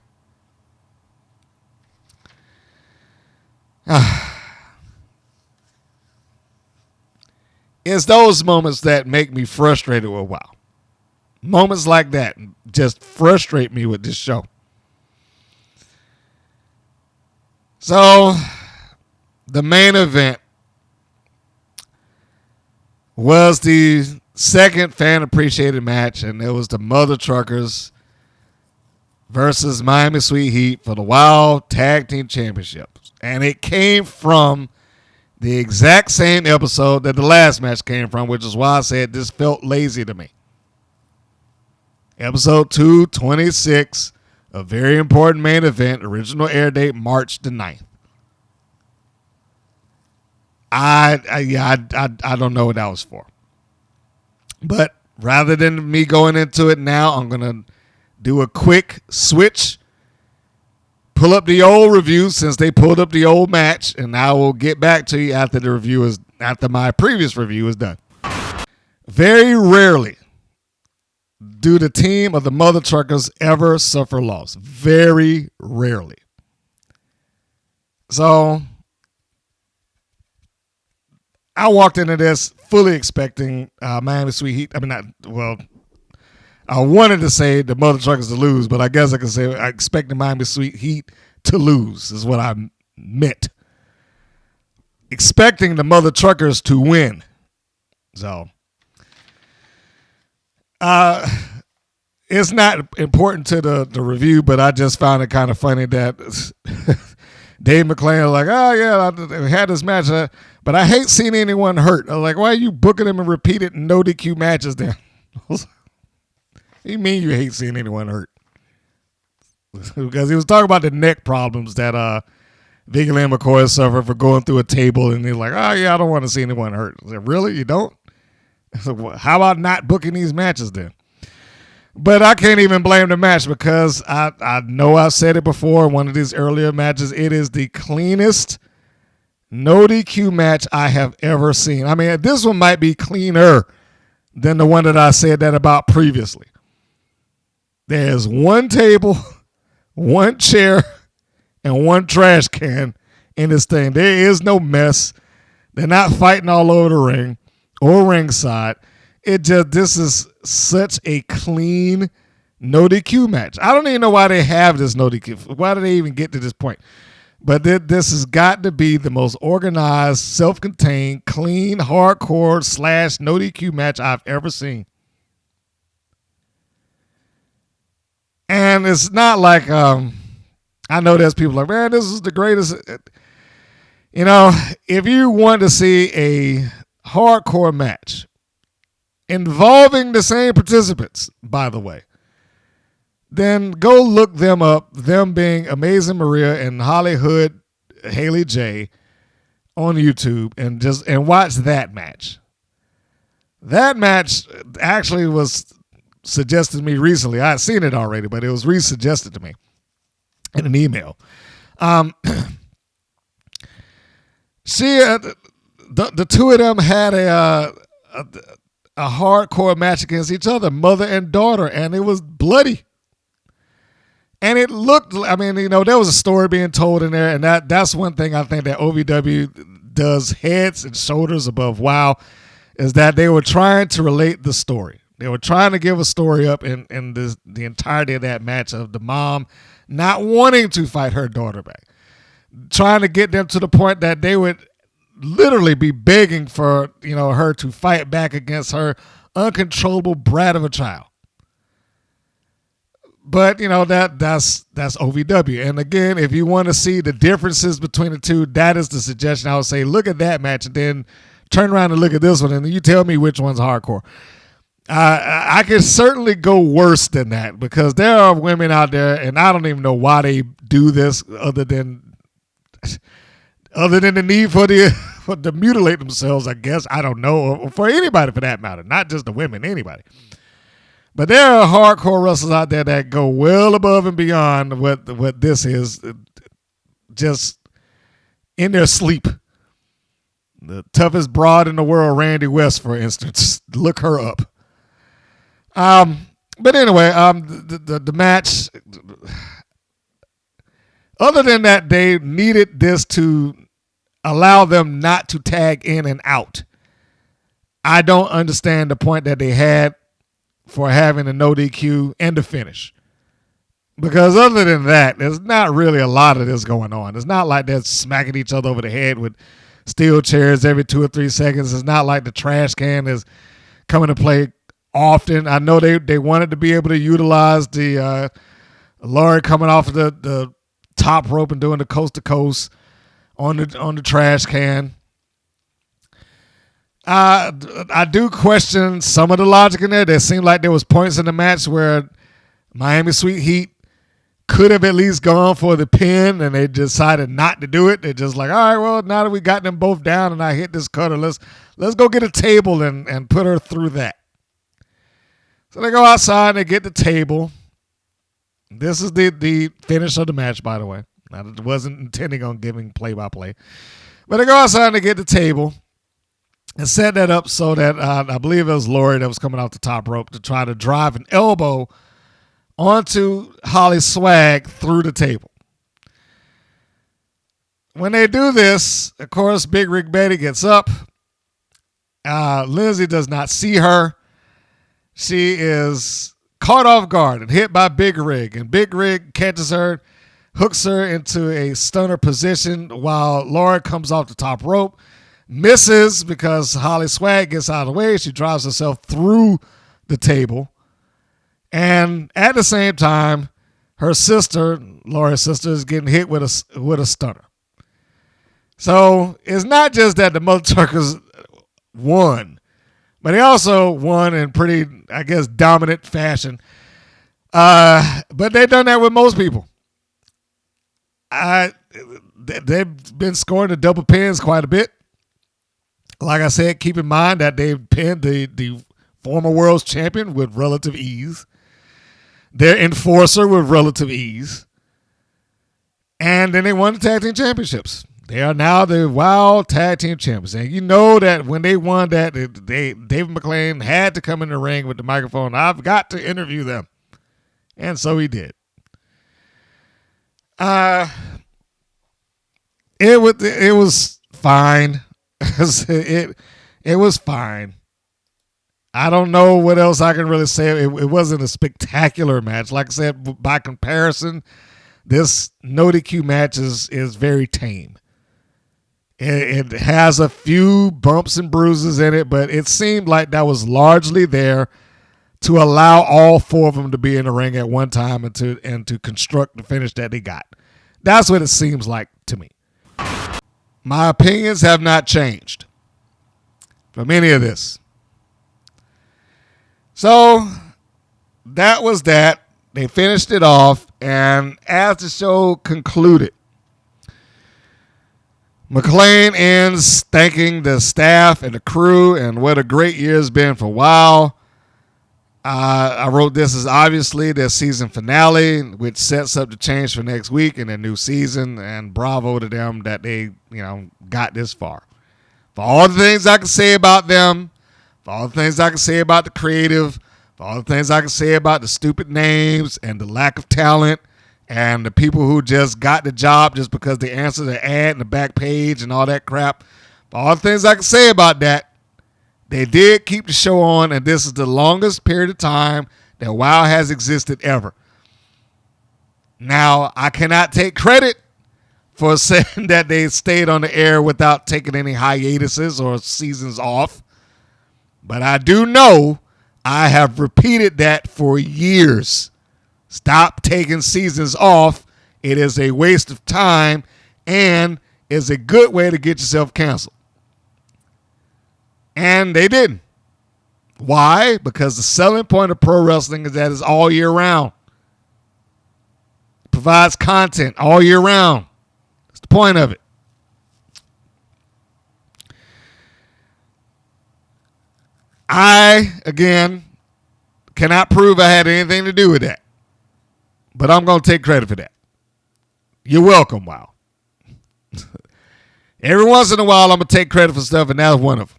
It's those moments that make me frustrated with WoW. Moments like that just frustrate me with this show. So, the main event was the second fan appreciated match, and it was the Mother Truckers versus Miami Sweet Heat for the Wild Tag Team Championships. And it came from the exact same episode that the last match came from, which is why I said this felt lazy to me. Episode 226, a very important main event, original air date March the 9th. I don't know what that was for. But rather than me going into it now, I'm going to do a quick switch, pull up the old review since they pulled up the old match, and I will get back to you after my previous review is done. Very rarely do the team of the Mother Truckers ever suffer loss. Very rarely. So I walked into this fully expecting Miami Sweet Heat. I wanted to say the Mother Truckers to lose, but I guess I can say I expected Miami Sweet Heat to lose is what I meant. Expecting the Mother Truckers to win. So it's not important to the review, but I just found it kind of funny that Dave McClain was like, oh, yeah, I had this match, but I hate seeing anyone hurt. I was like, why are you booking them and repeated no DQ matches then? What do you mean you hate seeing anyone hurt? Because he was talking about the neck problems that Vicky Lynn McCoy suffered for going through a table, and he's like, oh, yeah, I don't want to see anyone hurt. I said, really? You don't? So how about not booking these matches then? But I can't even blame the match because I know I've said it before in one of these earlier matches. It is the cleanest no DQ match I have ever seen. I mean, this one might be cleaner than the one that I said that about previously. There's one table, one chair, and one trash can in this thing. There is no mess. They're not fighting all over the ring or ringside. This is such a clean no DQ match. I don't even know why they have this no DQ. Why do they even get to this point? But this has got to be the most organized, self-contained, clean, hardcore / no DQ match I've ever seen. And it's not like, I know there's people like, man, this is the greatest. You know, if you want to see a hardcore match involving the same participants, by the way, then go look them up, them being Amazing Maria and Hollywood Haley J on YouTube, and watch that match. That match actually was suggested to me recently. I had seen it already, but it was re-suggested to me in an email. The two of them had a hardcore match against each other, mother and daughter, and it was bloody. And it looked, I mean, you know, there was a story being told in there, and that's one thing I think that OVW does heads and shoulders above WOW, is that they were trying to relate the story. They were trying to give a story up in the entirety of that match of the mom not wanting to fight her daughter back, trying to get them to the point that they would literally be begging for, you know, her to fight back against her uncontrollable brat of a child. But, you know, that's OVW. And again, if you want to see the differences between the two, that is the suggestion. I would say look at that match and then turn around and look at this one, and you tell me which one's hardcore. I could certainly go worse than that, because there are women out there, and I don't even know why they do this other than the need for to mutilate themselves, I guess. I don't know, or for anybody for that matter, not just the women, anybody. But there are hardcore wrestlers out there that go well above and beyond what this is, just in their sleep. The toughest broad in the world, Randy West, for instance, look her up. But anyway, the match, other than that, they needed this to allow them not to tag in and out. I don't understand the point that they had for having a no DQ and the finish. Because other than that, there's not really a lot of this going on. It's not like they're smacking each other over the head with steel chairs every 2 or 3 seconds. It's not like the trash can is come into play often. I know they wanted to be able to utilize the Laurie coming off of the top rope and doing the coast to coast on the trash can. I do question some of the logic in there. There seemed like there was points in the match where Miami Sweet Heat could have at least gone for the pin, and they decided not to do it. They're just like, all right, well, now that we got them both down and I hit this cutter, let's go get a table and put her through that. So they go outside and they get the table. This is the finish of the match, by the way. I wasn't intending on giving play-by-play. But they go outside and they get the table and set that up so that I believe it was Laurie that was coming off the top rope to try to drive an elbow onto Holly Swag through the table. When they do this, of course, Big Rig Betty gets up. Lindsay does not see her. She is caught off guard and hit by Big Rig. And Big Rig catches her, hooks her into a stunner position while Laura comes off the top rope. Misses because Holly Swag gets out of the way. She drives herself through the table. And at the same time, her sister, Laura's sister, is getting hit with a stunner. So it's not just that the Mother Truckers won, but they also won in pretty, I guess, dominant fashion. But they've done that with most people. They've been scoring the double pins quite a bit. Like I said, keep in mind that they've pinned the former world's champion with relative ease. Their enforcer with relative ease. And then they won the tag team championships. They are now the Wild Tag Team Champions. And you know that when they won that, David McClain had to come in the ring with the microphone. I've got to interview them. And so he did. It was fine. It was fine. I don't know what else I can really say. It wasn't a spectacular match. Like I said, by comparison, this no DQ match is very tame. It has a few bumps and bruises in it, but it seemed like that was largely there to allow all four of them to be in the ring at one time and to construct the finish that they got. That's what it seems like to me. My opinions have not changed from any of this. So that was that. They finished it off, and as the show concluded, McClain ends thanking the staff and the crew and what a great year has been for WOW. I wrote this as obviously their season finale, which sets up the change for next week and their new season, and bravo to them that they, got this far. For all the things I can say about them, for all the things I can say about the creative, for all the things I can say about the stupid names and the lack of talent and the people who just got the job just because they answered the ad in the back page and all that crap, for all the things I can say about that, they did keep the show on, and this is the longest period of time that WOW has existed ever. Now, I cannot take credit for saying that they stayed on the air without taking any hiatuses or seasons off, but I do know I have repeated that for years. Stop taking seasons off. It is a waste of time and is a good way to get yourself canceled. And they didn't. Why? Because the selling point of pro wrestling is that it's all year round. It provides content all year round. That's the point of it. I, again, cannot prove I had anything to do with that. But I'm going to take credit for that. You're welcome, WOW. Every once in a while, I'm going to take credit for stuff, and that's one of them.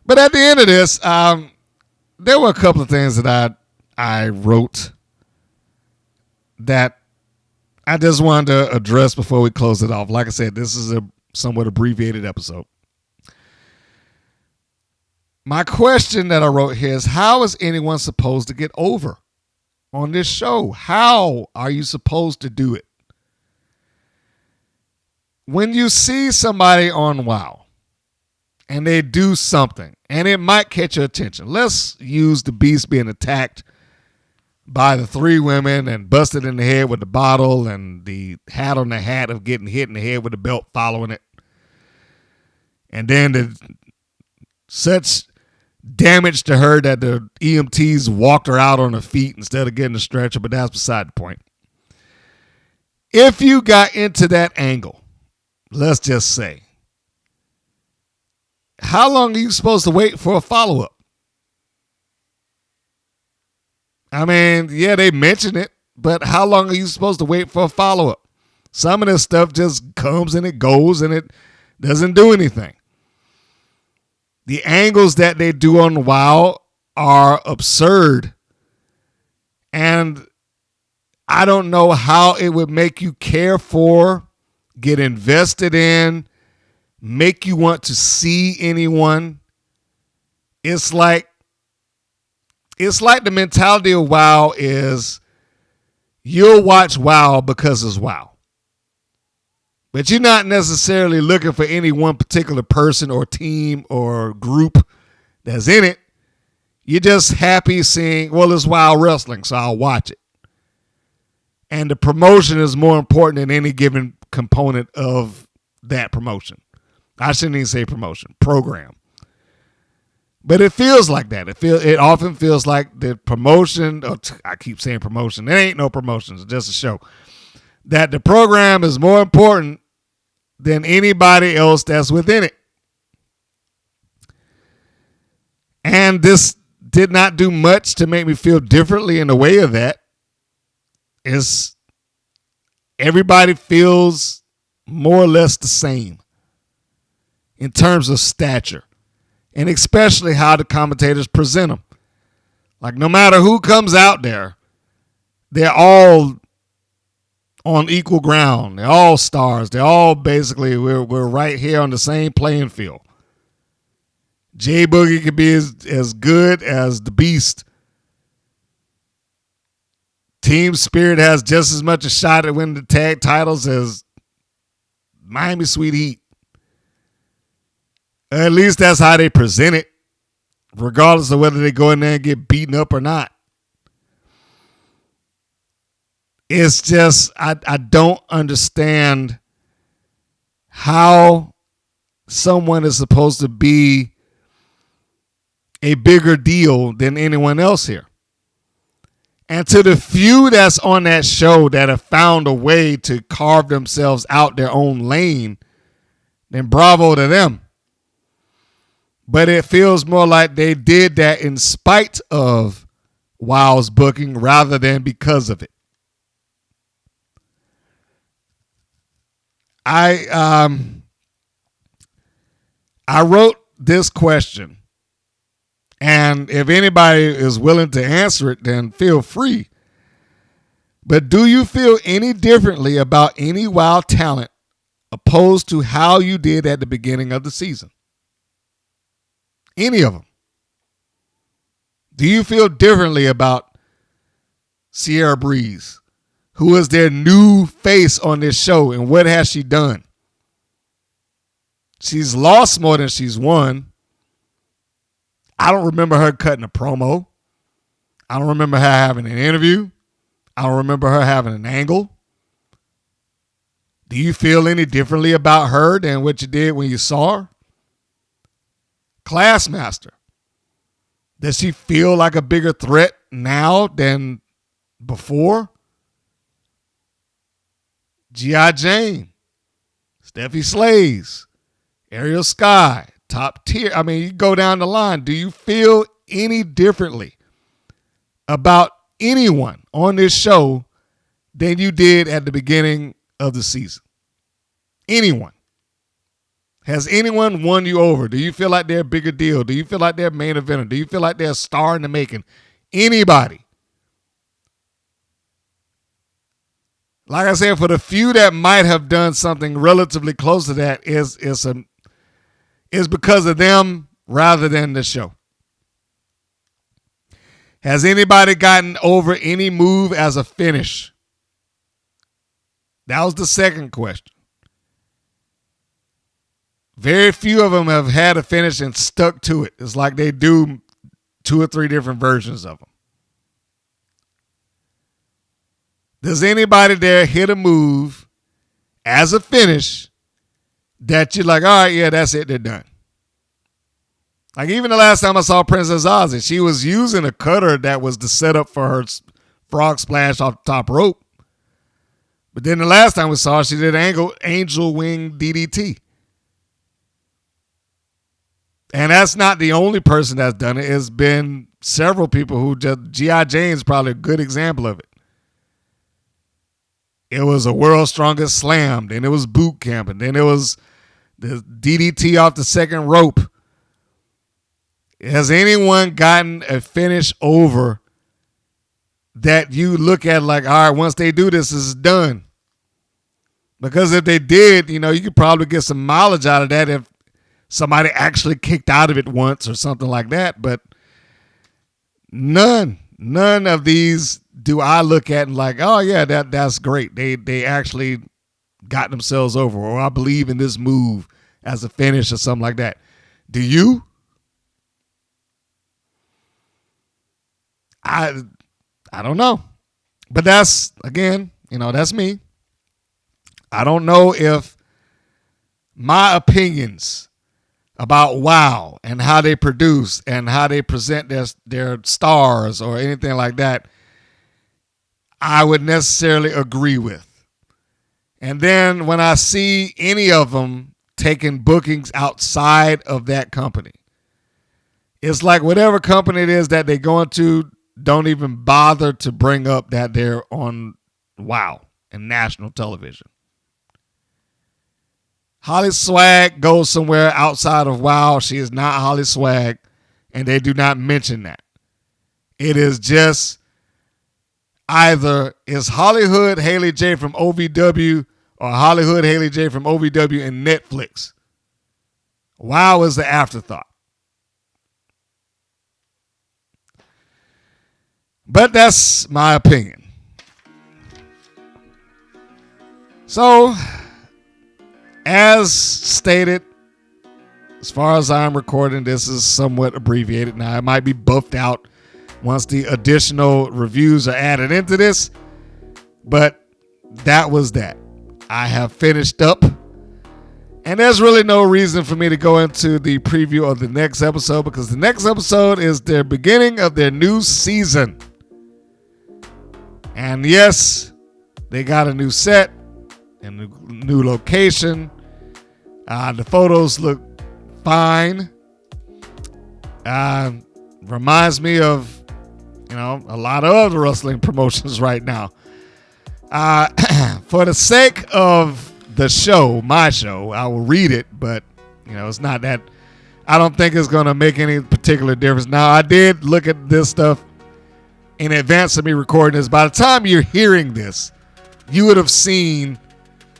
But at the end of this, there were a couple of things that I wrote that I just wanted to address before we close it off. Like I said, this is a somewhat abbreviated episode. My question that I wrote here is, how is anyone supposed to get over on this show? How are you supposed to do it? When you see somebody on WOW and they do something, and it might catch your attention. Let's use the Beast being attacked by the three women and busted in the head with the bottle and the hat on the hat of getting hit in the head with the belt following it. And then such damage to her that the EMTs walked her out on her feet instead of getting a stretcher, but that's beside the point. If you got into that angle, let's just say, how long are you supposed to wait for a follow-up? I mean, yeah, they mention it, but how long are you supposed to wait for a follow-up? Some of this stuff just comes and it goes and it doesn't do anything. The angles that they do on WoW are absurd. And I don't know how it would make you care for, get invested in, make you want to see anyone. It's like the mentality of WoW is you'll watch WoW because it's WoW. But you're not necessarily looking for any one particular person or team or group that's in it. You're just happy seeing, well, it's WoW wrestling, so I'll watch it. And the promotion is more important than any given component of that promotion. I shouldn't even say promotion, program. But it feels like that. It often feels like the promotion, I keep saying promotion, there ain't no promotion, it's just a show, that the program is more important than anybody else that's within it. And this did not do much to make me feel differently in the way of that. Everybody feels more or less the same in terms of stature, and especially how the commentators present them. Like, no matter who comes out there, they're all on equal ground. They're all stars. They're all basically, we're right here on the same playing field. J Boogie could be as good as the Beast. Team Spirit has just as much a shot at winning the tag titles as Miami Sweet Heat. At least that's how they present it, regardless of whether they go in there and get beaten up or not. It's just, I don't understand how someone is supposed to be a bigger deal than anyone else here. And to the few that's on that show that have found a way to carve themselves out their own lane, then bravo to them. But it feels more like they did that in spite of WoW's booking rather than because of it. I wrote this question, and if anybody is willing to answer it, then feel free. But do you feel any differently about any WoW talent opposed to how you did at the beginning of the season? Any of them? Do you feel differently about Sierra Breeze, who is their new face on this show, and what has she done? She's lost more than she's won. I don't remember her cutting a promo. I don't remember her having an interview. I don't remember her having an angle. Do you feel any differently about her than what you did when you saw her? Classmaster. Does she feel like a bigger threat now than before? G.I. Jane, Steffi Slays, Ariel Sky, top tier. I mean, you go down the line. Do you feel any differently about anyone on this show than you did at the beginning of the season? Anyone? Has anyone won you over? Do you feel like they're a bigger deal? Do you feel like they're a main eventer? Do you feel like they're a star in the making? Anybody? Like I said, for the few that might have done something relatively close to that, is because of them rather than the show. Has anybody gotten over any move as a finish? That was the second question. Very few of them have had a finish and stuck to it. It's like they do 2 or 3 different versions of them. Does anybody there hit a move as a finish that you're like, all right, yeah, that's it, they're done? Like even the last time I saw Princess Ozzy, she was using a cutter that was the setup for her frog splash off the top rope. But then the last time we saw her, she did angel wing DDT. And that's not the only person that's done it. It's been several people who just, G.I. Jane's probably a good example of it. It was a World's Strongest Slam, then it was boot camp, and then it was the DDT off the second rope. Has anyone gotten a finish over that you look at like, all right, once they do this, it's done? Because if they did, you could probably get some mileage out of that if somebody actually kicked out of it once or something like that. But none of these do I look at and like, oh yeah, that's great. They actually got themselves over, or I believe in this move as a finish or something like that. Do you? I don't know. But that's, again, that's me. I don't know if my opinions about WOW and how they produce and how they present their stars or anything like that, I would necessarily agree with. And then when I see any of them taking bookings outside of that company, it's like whatever company it is that they go into, don't even bother to bring up that they're on WOW and national television. Holly Swag goes somewhere outside of WOW. She is not Holly Swag, and they do not mention that. It is just either is Hollywood Haley J from OVW or Hollywood Haley J from OVW and Netflix. WOW is the afterthought. But that's my opinion. So, as stated, as far as I'm recording, this is somewhat abbreviated. Now, it might be buffed out once the additional reviews are added into this. But that was that. I have finished up. And there's really no reason for me to go into the preview of the next episode, because the next episode is their beginning of their new season. And yes, they got a new set and a new location. The photos look fine. Reminds me of, a lot of other wrestling promotions right now. For the sake of the show, my show, I will read it, but, it's not that. I don't think it's going to make any particular difference. Now, I did look at this stuff in advance of me recording this. By the time you're hearing this, you would have seen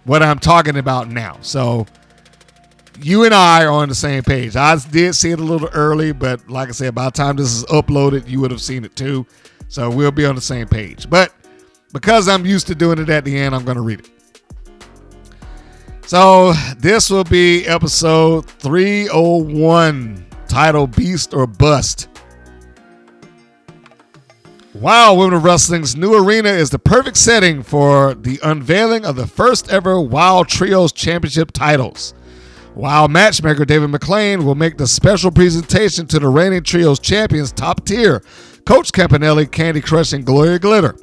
what I'm talking about now. So you and I are on the same page. I did see it a little early, but like I said, by the time this is uploaded, you would have seen it too. So we'll be on the same page. But because I'm used to doing it at the end, I'm going to read it. So this will be episode 301, titled Beast or Bust. WOW Women of Wrestling's new arena is the perfect setting for the unveiling of the first ever WOW Trios Championship titles. WOW matchmaker David McLean will make the special presentation to the reigning Trios champions Top Tier, Coach Campanelli, Candy Crush, and Gloria Glitter.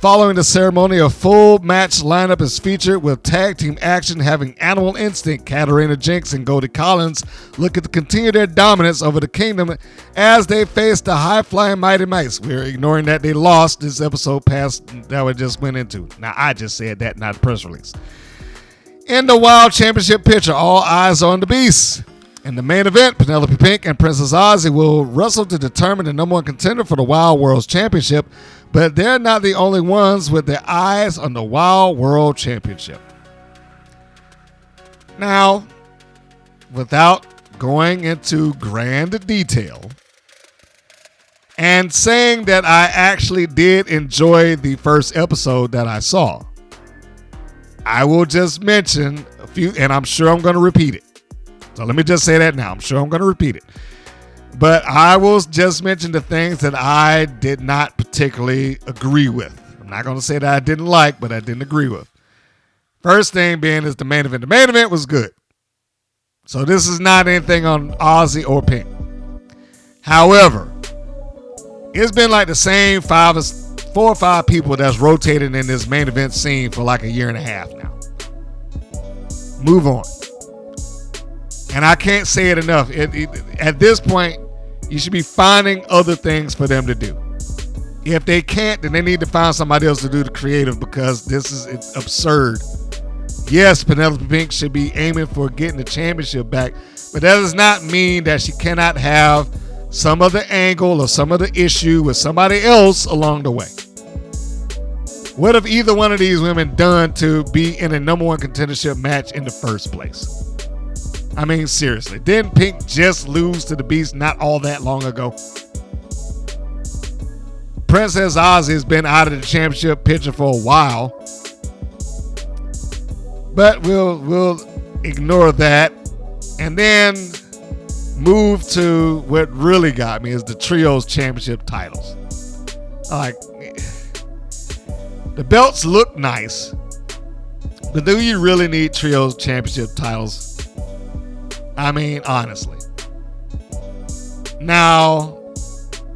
Following the ceremony, a full match lineup is featured with tag team action having Animal Instinct, Katarina Jinx, and Goldie Collins looking to continue their dominance over the Kingdom as they face the high-flying Mighty Mice. We're ignoring that they lost this episode past that we just went into. Now, I just said that, not the press release. In the WOW Championship picture, all eyes on the Beast. In the main event, Penelope Pink and Princess Ozzy will wrestle to determine the number one contender for the WOW World Championship, but they're not the only ones with their eyes on the WOW World Championship. Now, without going into grand detail and saying that I actually did enjoy the first episode that I saw, I will just mention a few, and I'm sure I'm going to repeat it. So let me just say that now. I'm sure I'm going to repeat it. But I will just mention the things that I did not particularly agree with. I'm not going to say that I didn't like, but I didn't agree with. First thing being is the main event. The main event was good. So this is not anything on Ozzy or Pink. However, it's been like the same 4 or 5 people that's rotated in this main event scene for like a year and a half now. Move on. And I can't say it enough. At this point, you should be finding other things for them to do. If they can't, then they need to find somebody else to do the creative, because this is absurd. Yes, Penelope Pink should be aiming for getting the championship back, but that does not mean that she cannot have some other angle or some other issue with somebody else along the way. What have either one of these women done to be in a number 1 contendership match in the first place? I mean, seriously. Didn't Pink just lose to the Beast not all that long ago? Princess Ozzy has been out of the championship picture for a while. But we'll ignore that. And then move to what really got me is the Trios Championship titles. Like, the belts look nice, but do you really need Trios Championship titles? I mean, honestly. Now,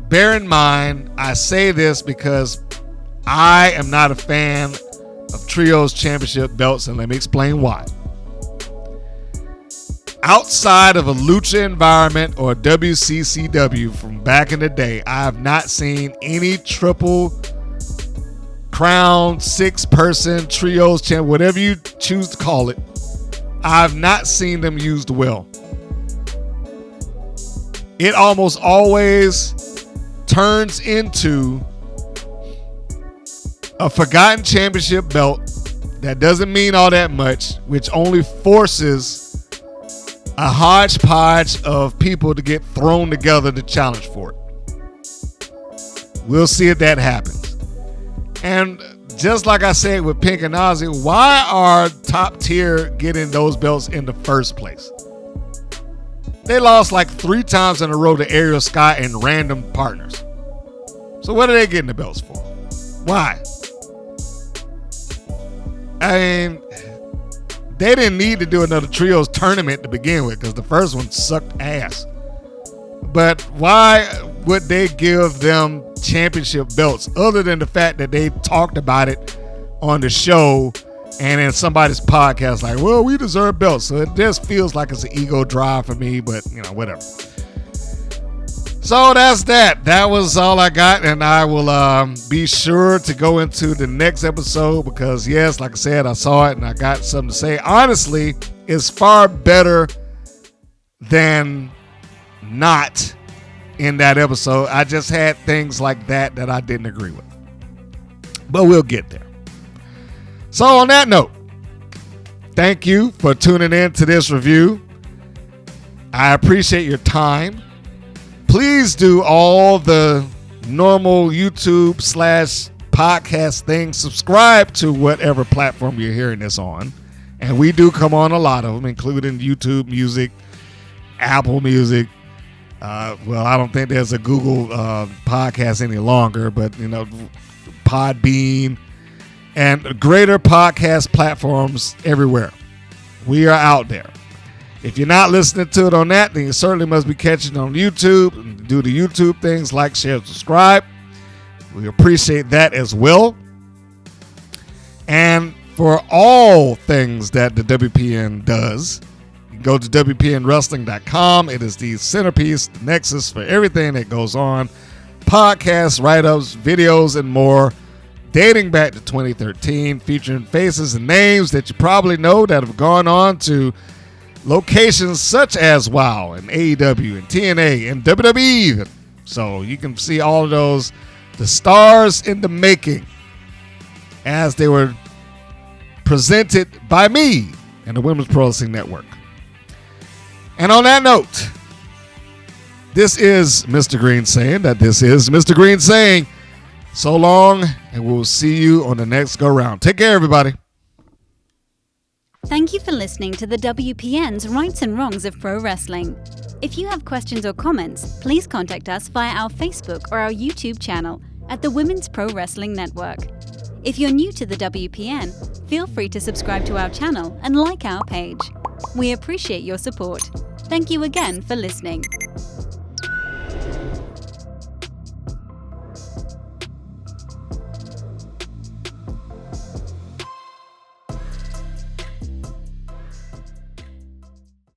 bear in mind, I say this because I am not a fan of Trios Championship belts, and let me explain why. Outside of a lucha environment or WCCW from back in the day, I have not seen any triple crown 6-person trios champ, whatever you choose to call it. I've not seen them used well. It almost always turns into a forgotten championship belt that doesn't mean all that much, which only forces a hodgepodge of people to get thrown together to challenge for it. We'll see if that happens. And just like I said with Pink and Ozzy, why are top tier getting those belts in the first place? They lost like 3 times in a row to Ariel Sky and random partners. So what are they getting the belts for? Why? I mean, they didn't need to do another trios tournament to begin with, because the first one sucked ass. But why would they give them championship belts other than the fact that they talked about it on the show and in somebody's podcast, like, well, we deserve belts? So it just feels like it's an ego drive for me, but whatever. So that's that. That was all I got, and I will be sure to go into the next episode because, yes, like I said, I saw it and I got something to say. Honestly, it's far better than not in that episode. I just had things like that I didn't agree with. But we'll get there. So on that note, thank you for tuning in to this review. I appreciate your time. Please do all the normal YouTube / podcast things. Subscribe to whatever platform you're hearing this on. And we do come on a lot of them, including YouTube Music, Apple Music. Well, I don't think there's a Google podcast any longer, but, Podbean and greater podcast platforms everywhere. We are out there. If you're not listening to it on that, then you certainly must be catching it on YouTube. And do the YouTube things, like, share, subscribe. We appreciate that as well. And for all things that the WPN does, you can go to WPNWrestling.com. It is the centerpiece, the nexus for everything that goes on. Podcasts, write-ups, videos, and more, dating back to 2013, featuring faces and names that you probably know that have gone on to locations such as WOW and AEW and TNA and WWE even. So you can see all of those, the stars in the making, as they were presented by me and the Women's Pro Wrestling Network. And on that note, this is Mr. Green saying that this is Mr. Green saying so long, and we'll see you on the next go round. Take care, everybody. Thank you for listening to the WPN's Rights and Wrongs of Pro Wrestling. If you have questions or comments, please contact us via our Facebook or our YouTube channel at the Women's Pro Wrestling Network. If you're new to the WPN, feel free to subscribe to our channel and like our page. We appreciate your support. Thank you again for listening.